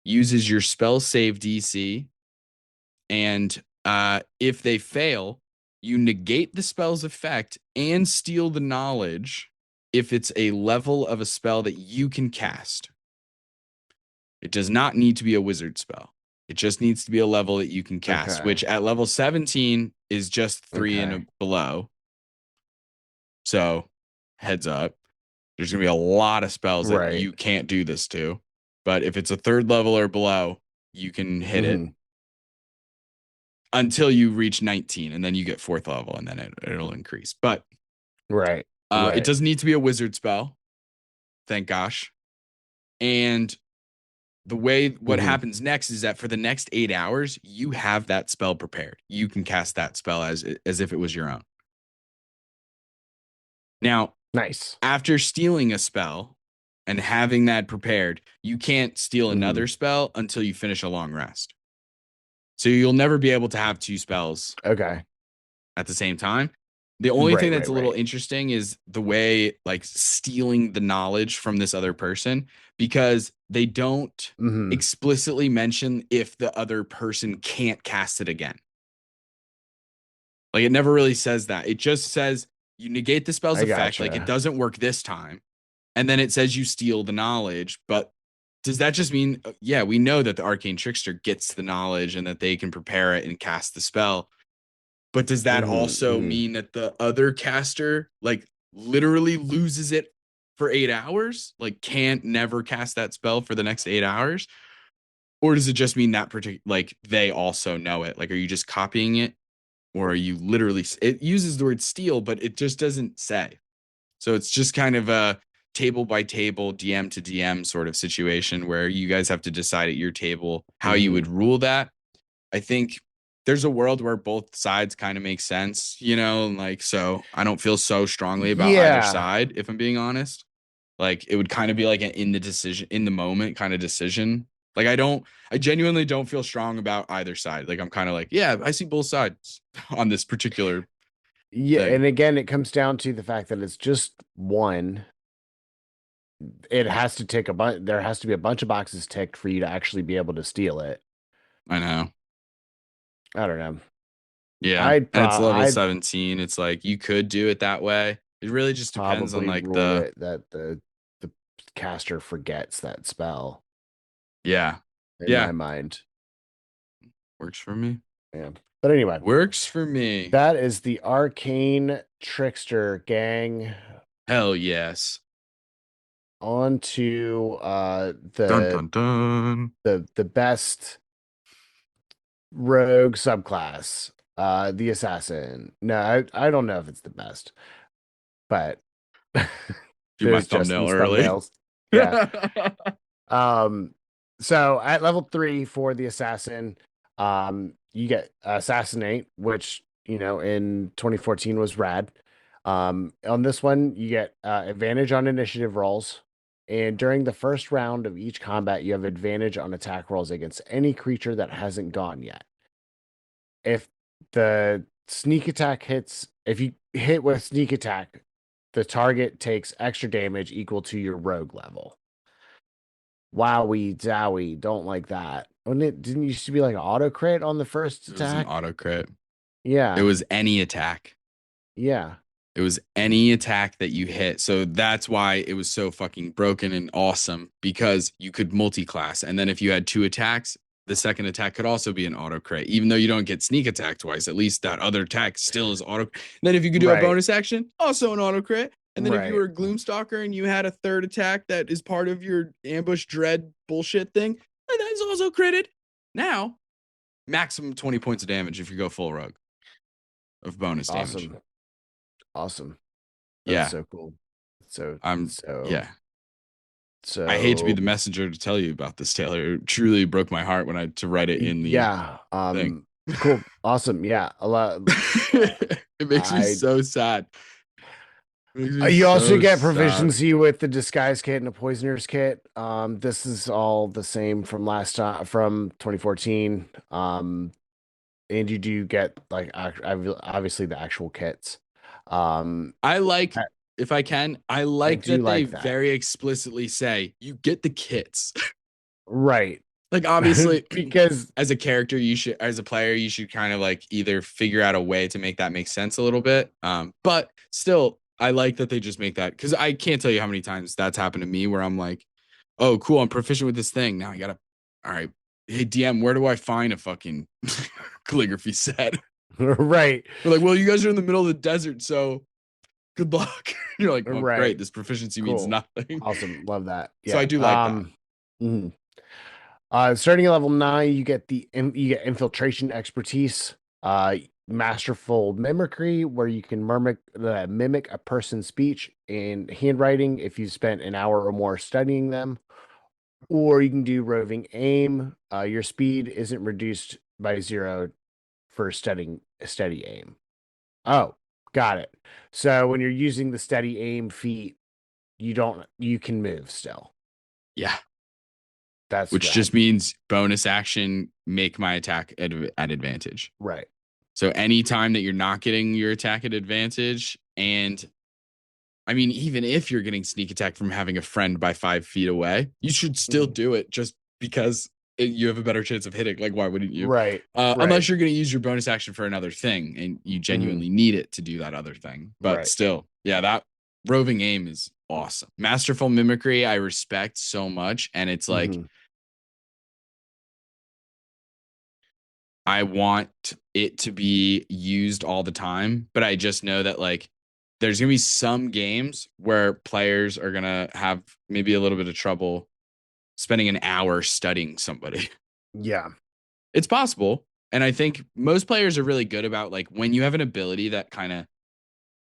Uses your spell save DC, and if they fail, you negate the spell's effect and steal the knowledge if it's a level of a spell that you can cast. It does not need to be a wizard spell. It just needs to be a level that you can cast, Okay. which at level 17 is just 3 Okay. and below. So, heads up, there's going to be a lot of spells that Right. you can't do this to. But if it's a third level or below, you can hit it Mhm. until you reach 19, and then you get fourth level, and then it'll increase. But Right. it Right. doesn't need to be a wizard spell, thank gosh. And the way what Mhm. happens next is that for the next 8 hours, you have that spell prepared. You can cast that spell as if it was your own. Now, Nice. after stealing a spell and having that prepared, you can't steal Mhm. another spell until you finish a long rest. So you'll never be able to have two spells Okay. at the same time. The only thing Right. that's Right. a little Right. interesting is the way like stealing the knowledge from this other person, because they don't Mhm. explicitly mention if the other person can't cast it again. Like it never really says that. It just says you negate the spell's I effect, like it gotcha. doesn't work this time. And then it says you steal the knowledge, but does that just mean yeah, we know that the arcane trickster gets the knowledge and that they can prepare it and cast the spell. But does that Mhm. also Mhm. mean that the other caster like literally loses it for 8 hours? Like can't never cast that spell for the next 8 hours? Or does it just mean that particular like they also know it? Like, are you just copying it? Or are you literally it uses the word steal, but it just doesn't say. So it's just kind of a table by table, DM to DM sort of situation where you guys have to decide at your table how you would Mhm. rule that. I think there's a world where both sides kind of make sense, you know, like so I don't feel so strongly about either Yeah. side, if I'm being honest. Like it would kind of be like an in the decision, in the moment kind of decision. Like I genuinely don't feel strong about either side. Like I'm kind of like, yeah, I see both sides on this particular Yeah. thing. And again, it comes down to the fact that it's just one. It has to tick a bunch. There has to be a bunch of boxes ticked for you to actually be able to steal it. I know. I don't know. Yeah. I'd And pro it's level I'd 17. It's like you could do it that way. It really just depends on probably like rule the it that the caster forgets that spell yeah. in Yeah. my mind. Works for me. Yeah. But anyway, Works for me. that is the arcane trickster gang. Hell yes. On to Dun dun dun. the best rogue subclass, the assassin. No, I don't know if it's the best, but If do my There's thumbnail Justin's early. thumbnails. Yeah. So at level 3 for the assassin, you get assassinate, which in 2014 was rad. On this one, you get advantage on initiative rolls, and during the first round of each combat, you have advantage on attack rolls against any creature that hasn't gone yet. If the sneak attack hits, if you hit with sneak attack, the target takes extra damage equal to your rogue level. Wowie zowie, don't like that. Didn't it used to be like auto crit on the first It was an attack? auto crit. Yeah. It was any attack. Yeah. It was any attack that you hit. So that's why it was so fucking broken and awesome, because you could multi-class. And then if you had 2 attacks, the second attack could also be an auto crit. Even though you don't get sneak attack twice, at least that other attack still is auto. Then if you could do a Right. bonus action, also an auto crit. And then if you Right. were a Gloomstalker and you had a third attack that is part of your ambush dread bullshit thing, that is also critted. Now, maximum 20 points of damage if you go full rogue of bonus damage. Awesome. Yeah. That's so cool. Yeah. So I hate to be the messenger to tell you about this, Taylor. It truly broke my heart when I to write it in the thing. Cool. Awesome. Yeah. A lot. It makes me so sad. You also get proficiency with the disguise kit and a poisoner's kit. This is all the same from last time, from 2014. And you do get like obviously the actual kits. I like, if I can, I like that they that. very explicitly say you get the kits. Right. Like, obviously, because as a character, you should, as a player, you should kind of like either figure out a way to make that make sense a little bit. But still, I like that they just make that, because I can't tell you how many times that's happened to me where I'm like, oh, cool, I'm proficient with this thing. Now I gotta, all right, hey, DM, where do I find a fucking calligraphy set? Right. We're like, well, you guys are in the middle of the desert, so good luck. You're like, well, Right. great, this proficiency means Cool. nothing. Awesome. Love that. Yeah. So I do like that. Mhm. Starting at level 9, you get infiltration expertise, masterful mimicry, where you can mimic a person's speech and handwriting if you spent an hour or more studying them, or you can do roving aim. Your speed isn't reduced by 0 for steady aim. Oh, got it. So when you're using the steady aim feat, you can move still. Yeah. That's which rad. just means bonus action, make my attack at advantage. Right. So anytime that you're not getting your attack at advantage, and I mean, even if you're getting sneak attack from having a friend by 5 feet away, you should still do it just because you have a better chance of hitting. Like, why wouldn't you? Right. Unless you're going to use your bonus action for another thing and you genuinely need it to do that other thing. But still, yeah, that roving aim is awesome. Masterful mimicry, I respect so much. And it's like, I want it to be used all the time, but I just know that like there's going to be some games where players are going to have maybe a little bit of trouble spending an hour studying somebody. Yeah. It's possible. And I think most players are really good about like when you have an ability that kind of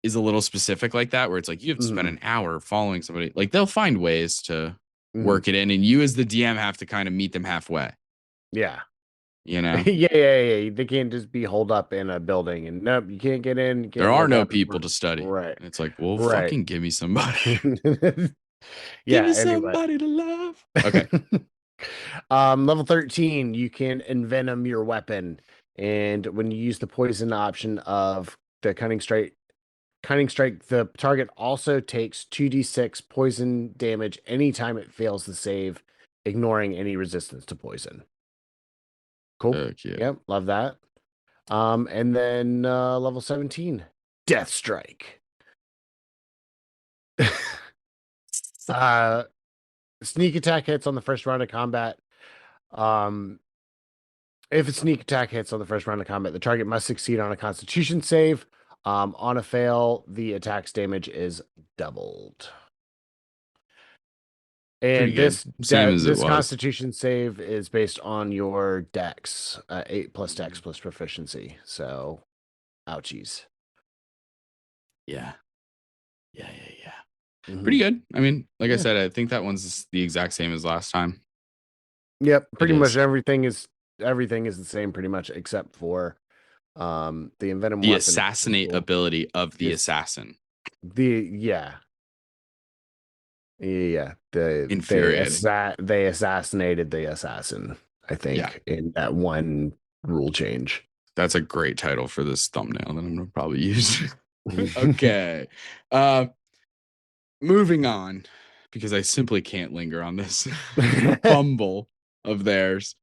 is a little specific like that, where it's like you have to spend an hour following somebody, like they'll find ways to work it in. And you as the DM have to kind of meet them halfway. Yeah. You know? Yeah. They can't just be holed up in a building and nope, you can't get in. You can't there are look no up. people to study. Right. And it's like, well, fucking give me somebody. Yeah. Give me somebody to love. Okay. Level 13, you can envenom your weapon. And when you use the poison option of the cunning strike, the target also takes 2d6 poison damage anytime it fails the save, ignoring any resistance to poison. Cool. Yep, love that. And then level 17, Death Strike. Sneak attack hits on the first round of combat. If a sneak attack hits on the first round of combat, the target must succeed on a Constitution save. On a fail, the attack's damage is doubled. And this Constitution save is based on your Dex, 8 plus Dex plus proficiency. So, ouchies. Yeah. Pretty good. I mean, like I Yeah. said, I think that one's the exact same as last time. Yep, It pretty much is. everything is the same pretty much except for the Envenom The weapon is pretty assassinate cool. ability of the Yes. assassin. The yeah. Yeah, Infuriating. they assassinated the assassin, I Yeah, think, in that one rule change. that's a great title for this thumbnail that I'm gonna probably use. Okay. Uh, moving on, because I simply can't linger on this fumble of theirs.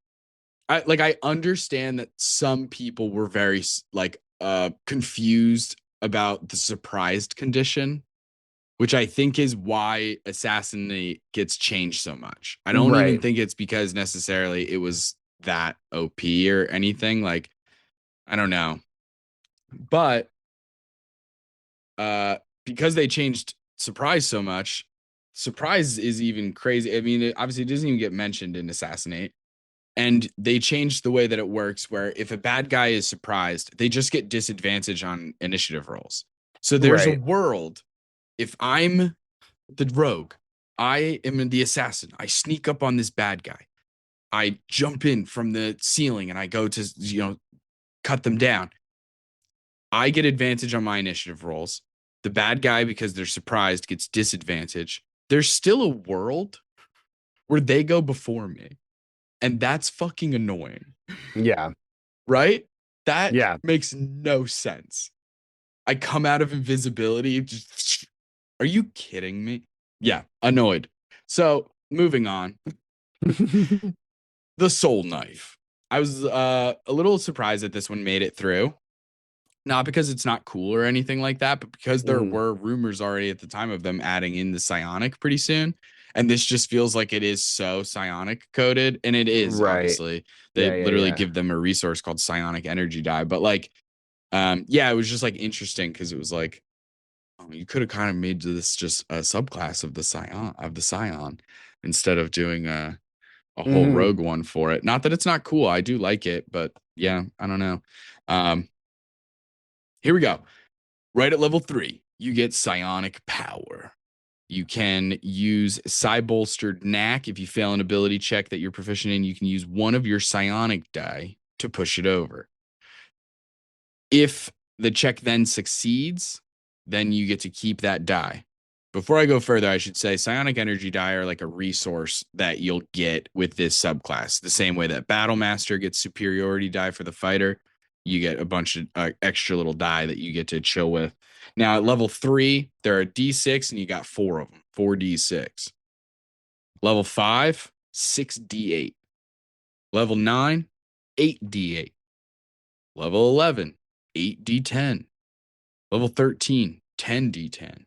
I understand that some people were very like confused about the surprised condition, which I think is why assassinate gets changed so much. I don't even Right. think it's because necessarily it was that OP or anything. Like, I don't know. But because they changed surprise so much, surprise is even crazy. I mean, obviously it doesn't even get mentioned in assassinate. And they changed the way that it works where if a bad guy is surprised, they just get disadvantage on initiative rolls. So there's a Right. world, if I'm the rogue, I am the assassin. I sneak up on this bad guy. I jump in from the ceiling and I go to, cut them down. I get advantage on my initiative rolls. The bad guy, because they're surprised, gets disadvantage. There's still a world where they go before me. And that's fucking annoying, Yeah. right? That Yeah. makes no sense. I come out of invisibility. Just, are you kidding me? Yeah, annoyed. So moving on, the soul knife. I was a little surprised that this one made it through. Not because it's not cool or anything like that, but because there Mhm. were rumors already at the time of them adding in the psionic pretty soon. And this just feels like it is so psionic coded. And it is, Right. obviously. They Yeah, yeah, literally yeah. give them a resource called psionic energy dye. But like, yeah, it was just like interesting because it was like, oh, you could have kind of made this just a subclass of the scion instead of doing a whole Mhm. rogue one for it. Not that it's not cool. I do like it, but yeah, I don't know. Um, Here we go. Right at level 3, you get psionic power. You can use psi bolstered knack. If you fail an ability check that you're proficient in, you can use one of your psionic die to push it over. If the check then succeeds, then you get to keep that die. Before I go further, I should say psionic energy die are like a resource that you'll get with this subclass. The same way that Battle Master gets superiority die for the fighter, you get a bunch of extra little die that you get to chill with. Now at level 3, there are D6 and you got 4 of them, 4D6. Level 5, 6D8. Level 9, 8D8. Level 11, 8D10. Level 13, 10D10.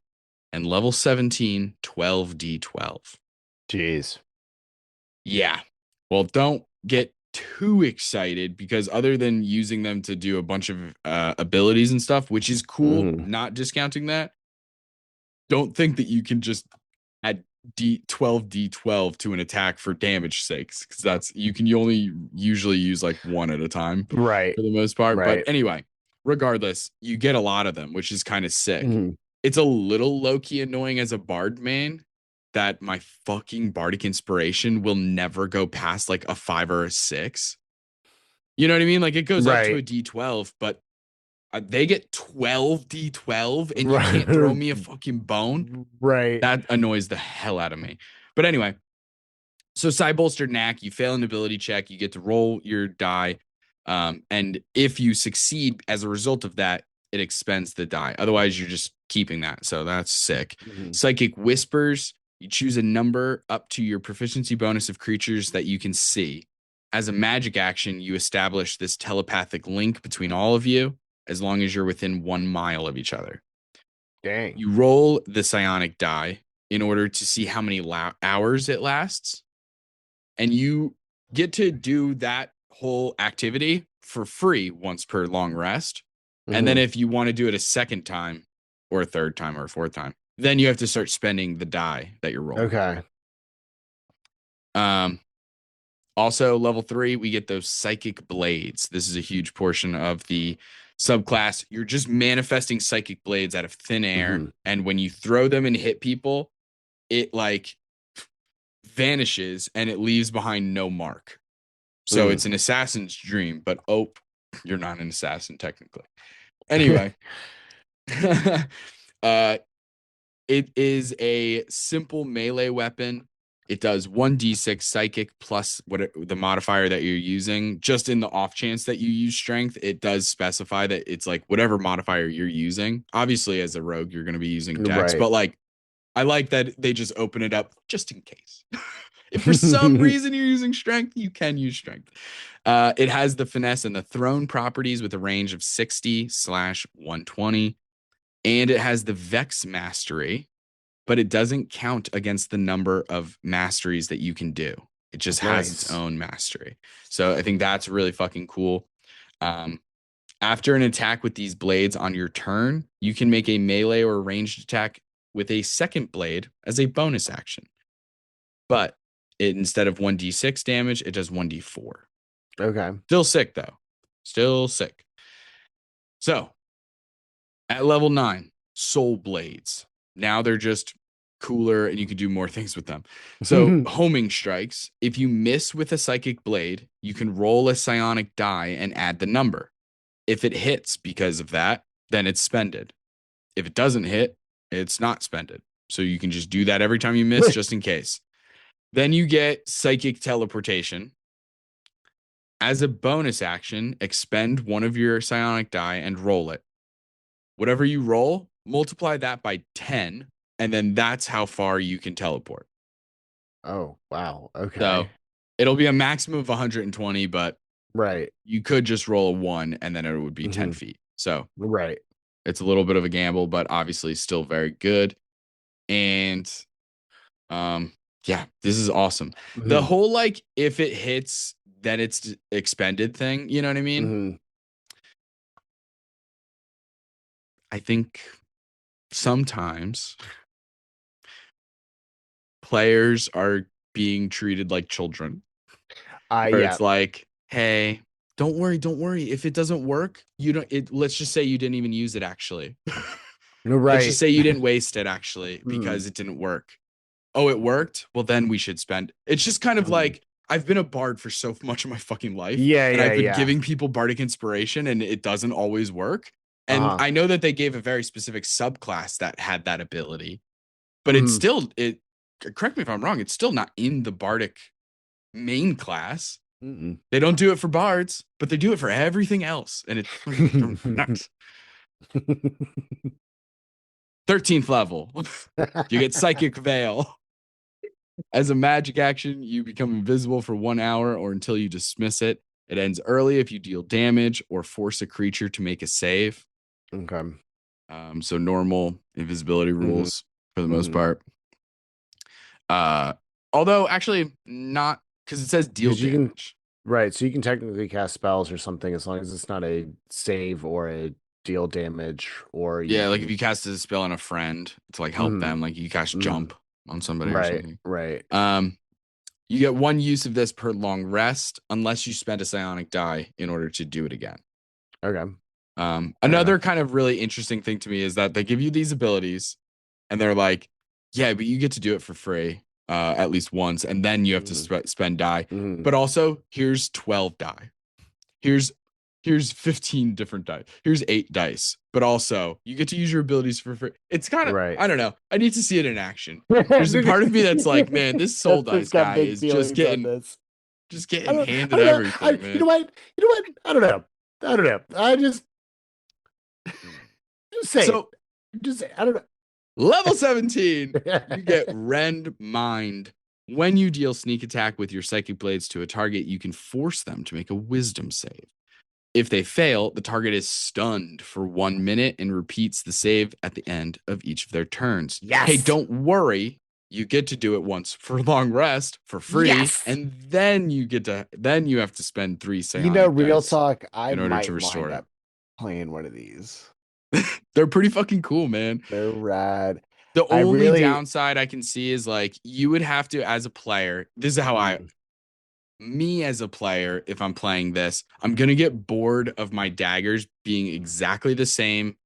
And level 17, 12D12. Jeez. Yeah. Well, don't get too excited because other than using them to do a bunch of abilities and stuff, which is cool, Mhm. not discounting that, don't think that you can just add D12 to an attack for damage sakes because you only usually use like one at a time Right. for the most part. But Right. anyway, regardless, you get a lot of them, which is kind of sick. Mhm. It's a little low-key annoying as a bard main that my fucking bardic inspiration will never go past like a 5 or a 6. You know what I mean? Like it goes up to a Right. D12, but they get 12D12 and you can't throw Right. me a fucking bone. Right. That annoys the hell out of me. But anyway, so side bolstered knack, you fail an ability check, you get to roll your die. And if you succeed as a result of that, it expends the die. Otherwise, you're just keeping that. So that's sick. Mhm. Psychic whispers, you choose a number up to your proficiency bonus of creatures that you can see. As a magic action, you establish this telepathic link between all of you as long as you're within 1 mile of each other. Dang. You roll the psionic die in order to see how many hours it lasts. And you get to do that whole activity for free once per long rest. And then Mhm. if you want to do it a second time or a third time or a fourth time, then you have to start spending the die that you're rolling. Okay. Um, Also, level 3, we get those psychic blades. This is a huge portion of the Subclass, you're just manifesting psychic blades out of thin air. Mhm. And when you throw them and hit people, it like vanishes and it leaves behind no mark. So Mm. it's an assassin's dream, but you're not an assassin technically. Anyway, uh, it is a simple melee weapon. It does 1d6 psychic plus the modifier that you're using. Just in the off chance that you use strength, it does specify that it's like whatever modifier you're using. Obviously, as a rogue, you're going to be using dex, Right. but like I like that they just open it up just in case. If for some reason you're using strength, you can use strength. It has the finesse and the throne properties with a range of 60/120. And it has the Vex mastery, but it doesn't count against the number of masteries that you can do. It just has its Nice. own mastery. So I think that's really fucking cool. Um, After an attack with these blades on your turn, you can make a melee or ranged attack with a second blade as a bonus action. But instead of 1d6 damage, it does 1d4. Okay. Still sick, though. Still sick. So at level 9, Soul Blades. Now they're just cooler and you can do more things with them. So, homing strikes. If you miss with a psychic blade, you can roll a psionic die and add the number. If it hits because of that, then it's spended. If it doesn't hit, it's not spended. So you can just do that every time you miss, just in case. Then you get psychic teleportation. As a bonus action, expend one of your psionic die and roll it. Whatever you roll, multiply that by 10, and then that's how far you can teleport. Oh, wow. Okay. So it'll be a maximum of 120, but Right. you could just roll a 1 and then it would be 10 feet. So Right. it's a little bit of a gamble, but obviously still very good. And yeah, this is awesome. The Mhm. whole like if it hits, then it's expended thing, you know what I mean? Mhm. I think sometimes players are being treated like children, where Yeah. it's like, hey, don't worry, don't worry. If it doesn't work, you don't it let's just say you didn't even use it actually. Let's just Right. say you didn't waste it actually Mhm. because it didn't work. Oh, it worked? Well, then we should spend. It's just kind of Mhm. like I've been a bard for so much of my fucking life, Yeah, and yeah, I've been yeah. giving people bardic inspiration, and it doesn't always work. And Uh-huh. I know that they gave a very specific subclass that had that ability, but it's Mhm. still it. Correct me if I'm wrong. It's still not in the bardic main class. Mm-mm. They don't do it for bards, but they do it for everything else, and it's nuts. 13th level, you get psychic veil. As a magic action, you become invisible for 1 hour or until you dismiss it. It ends early if you deal damage or force a creature to make a save. Okay. So normal invisibility Mhm. rules for the most Mhm. part. Uh, Although actually not because it says deal Because you can, damage. right, so you can technically cast spells or something as long as it's not a save or a deal damage, or you Yeah, like if can. you cast a spell on a friend to like help Mhm. them, like you cast Mhm. jump on somebody or Right. something. Right. Um, you get one use of this per long rest, unless you spend a psionic die in order to do it again. Okay. Fair Another enough. kind of really interesting thing to me is that they give you these abilities and they're like, yeah, but you get to do it for free at least once, and then you have to Mhm. spend die. Mhm. But also, here's 12 die. Here's here's 15 different die. Here's 8 dice. But also, you get to use your abilities for free. It's kind of Right. I don't know. I need to see it in action. There's a part of me that's like, man, this soul Justin's dice got guy big is just feelings on getting this. just I getting don't. I handed don't know. everything, You know man. what? You know what? I don't know. I don't know. I just say it. So Just say. I don't level 17, you get know. Rend Mind. When you deal sneak attack with your psychic blades to a target, you can force them to make a wisdom save. If they fail, the target is stunned for 1 minute and repeats the save at the end of each of their turns. Hey, Yes. don't worry. You get to do it once for long rest for free, Yes. and then you have to spend 3 You know, psionic real dice talk. I in order to might restore wind it. up playing one of these. They're pretty fucking cool, man. They're rad. The I only really. downside I can see is like you would have to, as a player, this is how I Mhm. me as a player, if I'm playing this, I'm gonna get bored of my daggers being exactly the same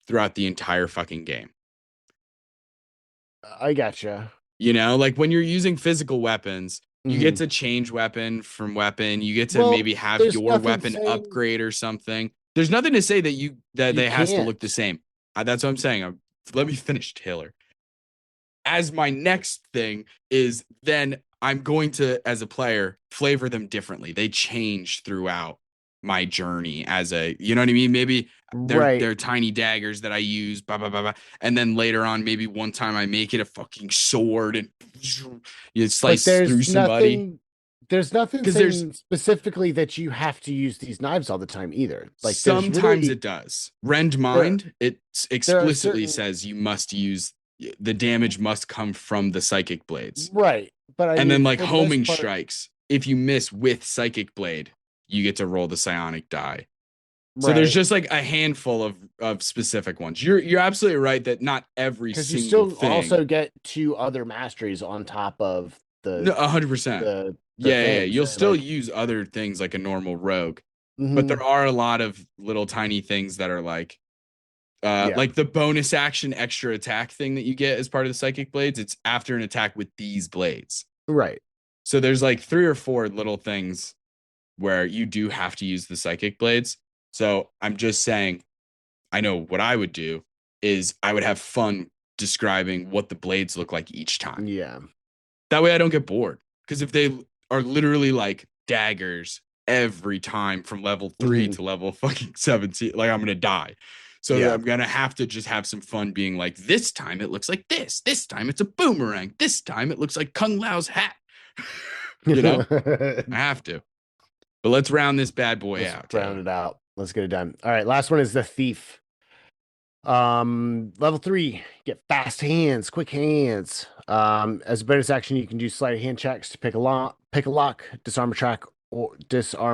throughout the entire fucking game. I gotcha. You know, like when you're using physical weapons, you get Mhm. to change weapon from weapon. You get to Well, maybe have there's your nothing weapon saying upgrade or something. There's nothing to say that you they has to look the can't. same. That's what I'm saying. Let me finish, Taylor. As my next thing is then I'm going to, as a player, flavor them differently. They change throughout my journey as a, you know what I mean? Maybe Right. they're tiny daggers that I use, blah, blah, blah, blah. And then later on, maybe one time I make it a fucking sword and you But slice through somebody. there's nothing Because there's saying specifically that you have to use these knives all the time either. Like there's sometimes really it does. Rend there Mind, it there are explicitly certain says you must use the damage must come from the psychic blades. right. But I And then mean like for the most homing part, strikes, if you miss with psychic blade, you get to roll the psionic die. So there's right. just like a handful of specific ones. You're absolutely right that not every Because you single still thing. also get two other masteries on top of No, 100%. the Yeah, yeah, yeah. thing. You'll So still like use other things like a normal rogue, but mhm, there are a lot of little tiny things that are yeah. like the bonus action extra attack thing that you get as part of the psychic blades. It's after an attack with these blades. Right. So there's like 3 or 4 little things where you do have to use the psychic blades. So I'm just saying, I know what I would do is I would have fun describing what the blades look like each time. Yeah. That way I don't get bored. Because if they are literally like daggers every time from level 3 Mhm, to level fucking 17, like I'm gonna die. So yeah. I'm gonna have to just have some fun being like, this time it looks like this. This time it's a boomerang. This time it looks like Kung Lao's hat. You know? I have to. But let's round this bad boy Let's out, round Taylor. it out. Let's get it done. All right, last one is the thief. Level 3, get fast hands, quick hands. As a bonus action, you can do sleight of hand checks to pick a lock, disarm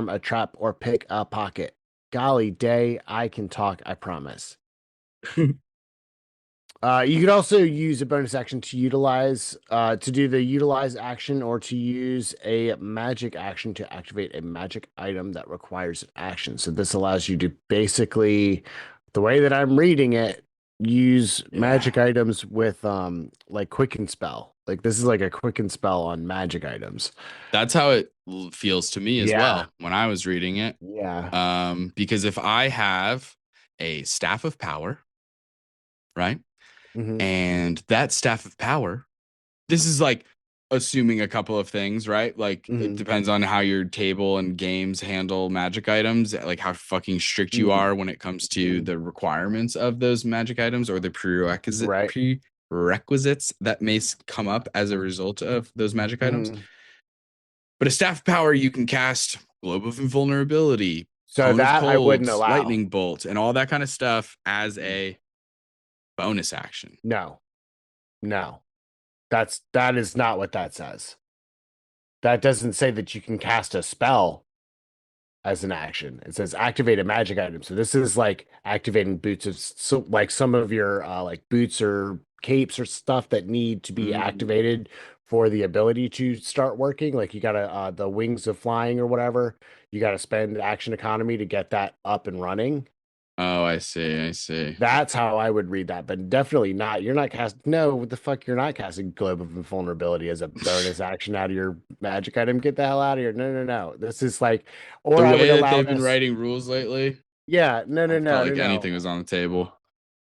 a trap, or pick a pocket. Golly day, I can talk, I promise. You could also use a bonus action to do the utilize action or to use a magic action to activate a magic item that requires an action. So this allows you to basically, the way that I'm reading it, use Yeah. magic items with like quicken spell. Like this is like a quicken spell on magic items. That's how it feels to me as Yeah. well when I was reading it. Yeah. Because if I have a staff of power, right? Hmm. And that staff of power, this is like assuming a couple of things, right? Like it Hmm. depends on how your table and games handle magic items, like how fucking strict you Hmm. are when it comes to the requirements of those magic items or the Right. prerequisites that may come up as a result of those magic items. Hmm. But a staff of power, you can cast Globe of Invulnerability, So Cone of that I wouldn't Colds, allow. Lightning Bolt, and all that kind of stuff as a bonus action. No, no. That is not what that says. That doesn't say that you can cast a spell as an action. It says activate a magic item. So this is like activating boots of so like some of your like boots or capes or stuff that need to be Mm. activated for the ability to start working. Like you gotta the wings of flying or whatever. You gotta spend action economy to get that up and running. Oh, I see. I see. That's how I would read that, but definitely not. You're not cast. No, what the fuck? You're not casting Globe of Invulnerability as a bonus action out of your magic item. Get the hell out of here. No, no, no. This is like, or The I would way that allow they've been this. writing rules lately, Yeah, no, I no, felt no, no, like anything no. was on the table.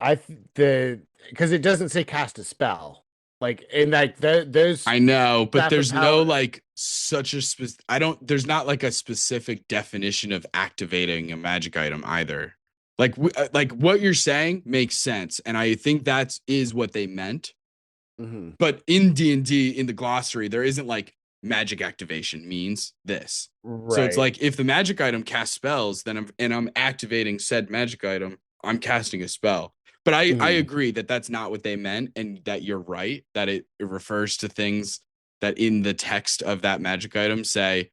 The because it doesn't say cast a spell. Like in like those I know, but staff of there's no power. like such a I don't, there's not like a specific definition of activating a magic item either. Like what you're saying makes sense. And I think that is what they meant. Mhm. But in D&D, in the glossary, there isn't like magic activation means this. So it's Right. like if the magic item casts spells, then I'm activating said magic item, I'm casting a spell. But I Mhm. agree that that's not what they meant, and that you're right that it refers to things that in the text of that magic item say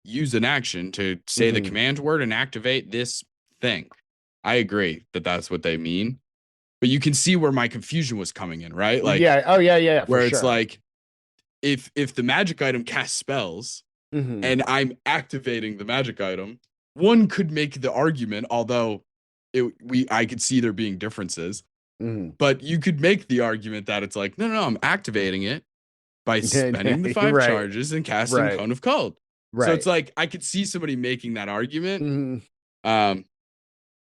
use an action to say the Mhm. command word and activate this thing. I agree that that's what they mean, but you can see where my confusion was coming in, right? Like Yeah. Oh yeah, yeah, for where it's sure. like if the magic item casts spells, Mhm. and I'm activating the magic item, one could make the argument, although I could see there being differences, Mhm. but you could make the argument that it's like, no, I'm activating it by spending the 5 Right. charges and casting Right. Cone of Cold. So Right. it's like I could see somebody making that argument. Mhm. Um,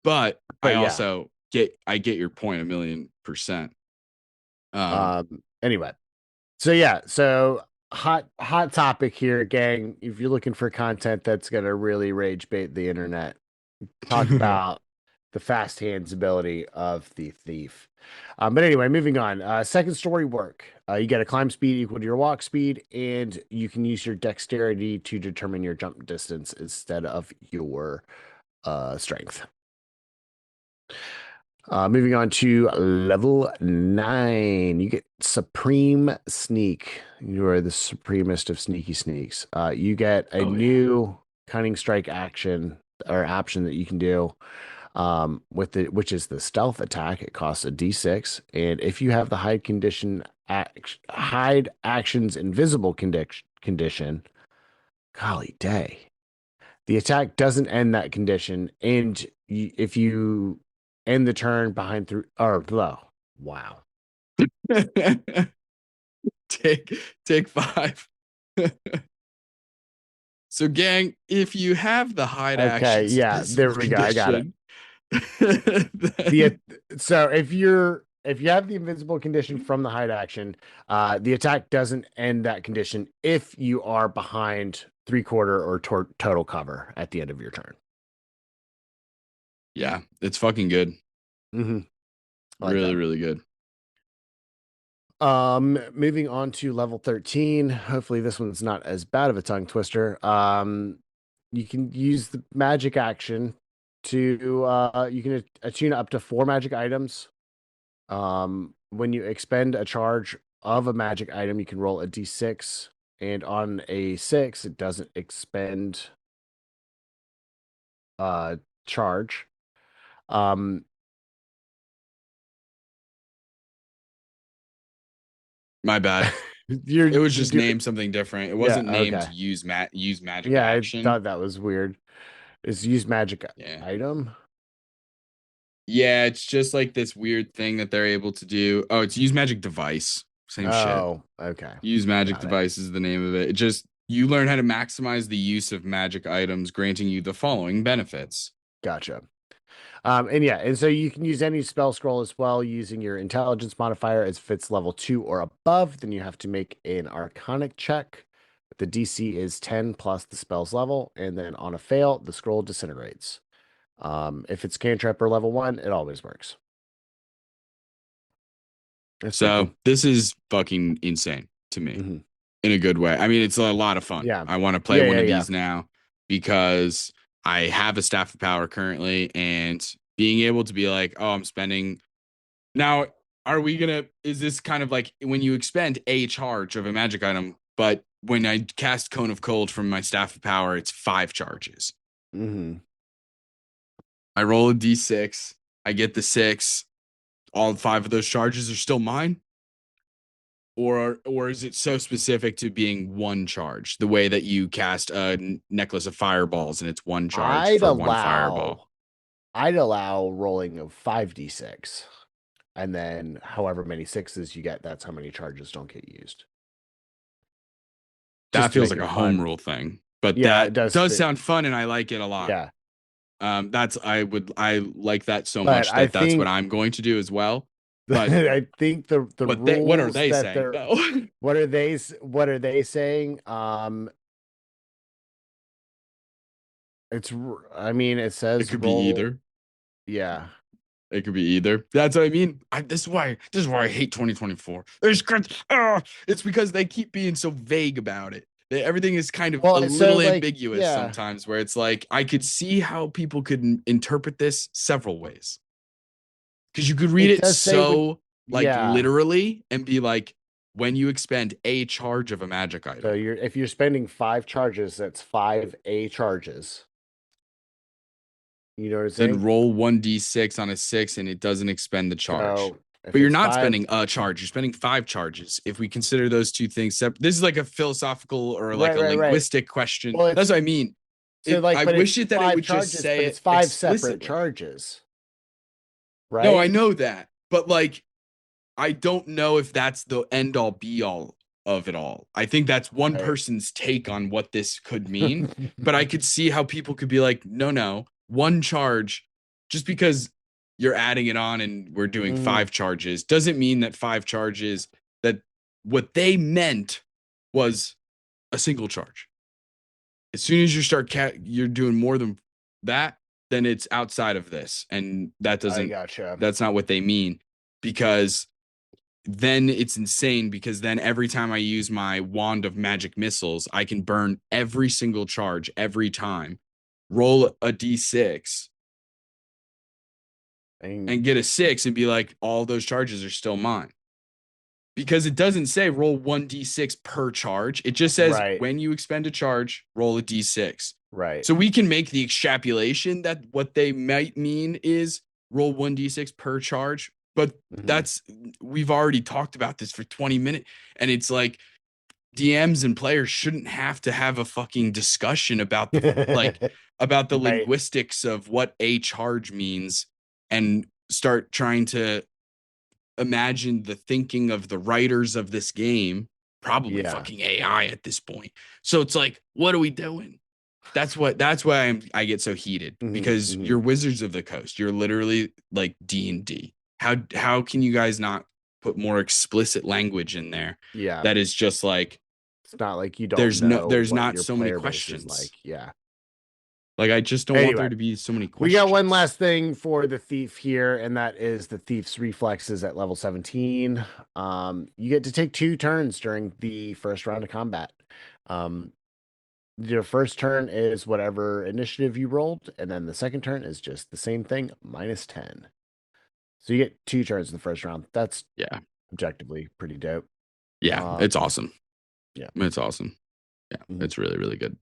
but I But yeah. also get your point 1,000,000%. Anyway. So yeah, so hot topic here, gang. If you're looking for content that's gonna really rage bait the internet, talk about the fast hands ability of the thief. But anyway, moving on. Second story work. You get a climb speed equal to your walk speed, and you can use your dexterity to determine your jump distance instead of your strength. Moving on to level 9, you get Supreme Sneak. You are the supremest of sneaky sneaks. You get a Oh, yeah. new Cunning Strike action or option that you can do with it, which is the stealth attack. It costs a d6, and if you have the hide actions invisible condition, golly day, the attack doesn't end that condition, and if you end the turn behind through or below, wow. take 5. So, gang, if you have the hide Okay, actions yeah, there visible we go. I got it. condition, The then so if you have the invincible condition from the hide action, the attack doesn't end that condition if you are behind 3/4 or total cover at the end of your turn. yeah, it's fucking good. Mm-hmm. I like Really, that. really good. Moving on to level 13. Hopefully this one's not as bad of a tongue twister. You can use the magic action to you can attune up to 4 magic items. When you expend a charge of a magic item, you can roll a d6, and on a 6, it doesn't expend charge. Um My bad. you're It was just doing named something different. It yeah, wasn't named okay. to use magic Yeah, I action. thought that was weird. Is use magic Yeah. item? Yeah, it's just like this weird thing that they're able to do. Oh, it's use magic device. Same shit. Oh, okay. Use magic Got it. device is the name of it. It just you learn how to maximize the use of magic items, granting you the following benefits. Gotcha. And yeah, and so you can use any spell scroll as well using your intelligence modifier. As if it's level 2 or above, then you have to make an arcanic check. The DC is 10 plus the spell's level, and then on a fail, the scroll disintegrates. If it's cantrip or level 1, it always works. That's pretty So cool. this is fucking insane to me Hmm. in a good way. I mean, it's a lot of fun. Yeah. I want to play Yeah, one yeah, of yeah. these now because I have a staff of power currently, and being able to be like, oh, I'm spending now. Are we gonna? Is this kind of like when you expend a charge of a magic item, but when I cast Cone of Cold from my staff of power, it's 5 charges. Hmm. I roll a d6. I get the 6. All 5 of those charges are still mine, or is it so specific to being one charge, the way that you cast a necklace of fireballs and it's one charge I'd for one fireball? allow I'd allow rolling of 5d6. And then however many sixes you get, that's how many charges don't get used. That Just to feels make like it a home fun. rule thing, but Yeah, it that does does fit. sound fun and I like it a lot. Yeah. I like that so But much I that that's what think I'm going to do as well. But I think the what are rules they that saying they're though? what are they saying? I mean it It says could be roll. either. Yeah. It could be either. That's what I mean. This is why I hate 2024. It's because they keep being so vague about it. Everything is kind of a Well, so little like ambiguous yeah, sometimes, where it's like I could see how people could interpret this several ways. Because you could read it it does say what so like yeah. literally and be like, when you expend a charge of a magic So item, if you're spending 5 charges, that's 5 charges. You know what I'm then saying? roll 1d6 on a 6 and it doesn't expend the charge. So If But you're it's not 5, spending a charge. You're spending 5 charges. If we consider those two things separate, this is like a philosophical or like Right, a right, right. linguistic question. Well, That's what I mean. so like, I but wish it's it that it 5 would just charges, say but it it's 5 separate explicitly. charges, No, I right? know that. But like, I don't know if that's the end all be all of it all. I think that's one Right. person's take on what this could mean. But I could see how people could be like, no, one charge, just because you're adding it on and we're doing Mhm. 5 charges, doesn't mean that 5 charges, that what they meant was a single charge. As soon as you start you're doing more than that, then it's outside of this. And that I doesn't, gotcha. that's not what they mean, because then it's insane, because then every time I use my wand of magic missiles, I can burn every single charge every time, roll a d6 and get a 6 and be like, all those charges are still mine. Because it doesn't say roll 1d6 per charge. It just says Right. when you expend a charge, roll a d6. Right. So we can make the extrapolation that what they might mean is roll 1d6 per charge. But we've already talked about this for 20 minutes. And it's like DMs and players shouldn't have to have a fucking discussion about the Right. linguistics of what a charge means, and start trying to imagine the thinking of the writers of this game, probably Yeah. fucking AI at this point. So it's like, what are we doing? That's why I get so heated, because you're Wizards of the Coast. You're literally like D&D. How can you guys not put more explicit language in there? Yeah. That is just like, It's not like you don't there's know there's what not your so many player base is questions. like. Yeah. Like, I just don't want there Anyway, to be so many We questions. got one last thing for the thief here, and that is the thief's reflexes at level 17. You get to take 2 turns during the first round of combat. Your first turn is whatever initiative you rolled, and then the second turn is just the same thing, -10. So you get 2 turns in the first round. That's objectively pretty dope. Yeah, it's awesome. Yeah. It's awesome. Yeah, it's really, really good.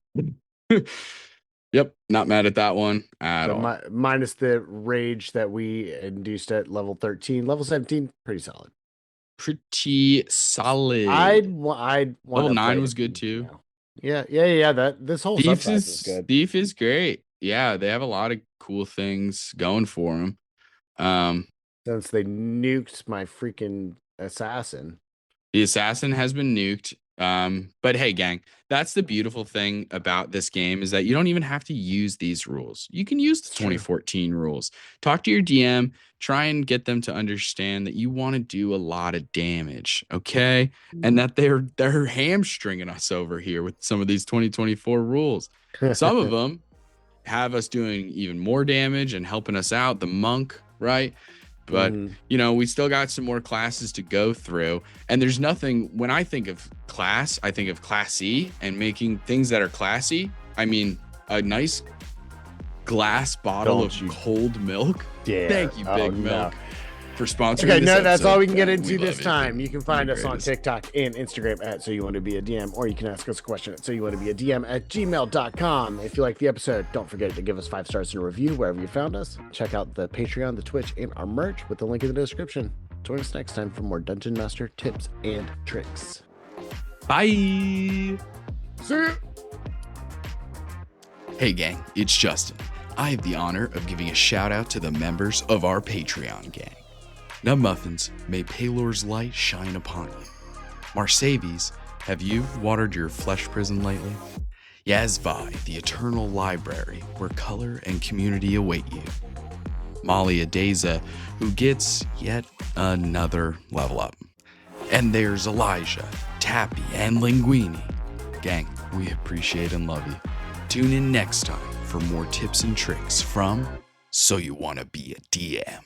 Yep, not mad at that one at all. Minus the rage that we induced at level 13. Level 17, pretty solid. Pretty solid. I'd want level 9 was good too. Yeah. This whole Thief subclass is good. Thief is great. Yeah, they have a lot of cool things going for them. Since they nuked my freaking assassin. The assassin has been nuked. But hey, gang, that's the beautiful thing about this game, is that you don't even have to use these rules. You can use the 2014 rules. Talk to your DM, try and get them to understand that you want to do a lot of damage, okay? And that they're hamstringing us over here with some of these 2024 rules. Some of them have us doing even more damage and helping us out, the monk, right? But, we still got some more classes to go through. And there's nothing, when I think of class, I think of classy and making things that are classy. I mean, a nice glass bottle of cold milk. Yeah. Thank you, Big Milk, for sponsoring Okay, this that's episode. all we can get into We this love it. time. You can find You're us on greatest. TikTok and Instagram at So You Want to Be a DM, or you can ask us a question at So You Want to Be a DM at gmail.com. If you like the episode, don't forget to give us 5 stars and a review wherever you found us. Check out the Patreon, the Twitch, and our merch with the link in the description. Join us next time for more Dungeon Master tips and tricks. Bye. See ya. Hey, gang, it's Justin. I have the honor of giving a shout out to the members of our Patreon gang. Nub Muffins, may Palor's light shine upon you. Marsavies, have you watered your flesh prison lately? Yazvi, the eternal library where color and community await you. Molly Adeza, who gets yet another level up. And there's Elijah, Tappy, and Linguini. Gang, we appreciate and love you. Tune in next time for more tips and tricks from So You Want to Be a DM.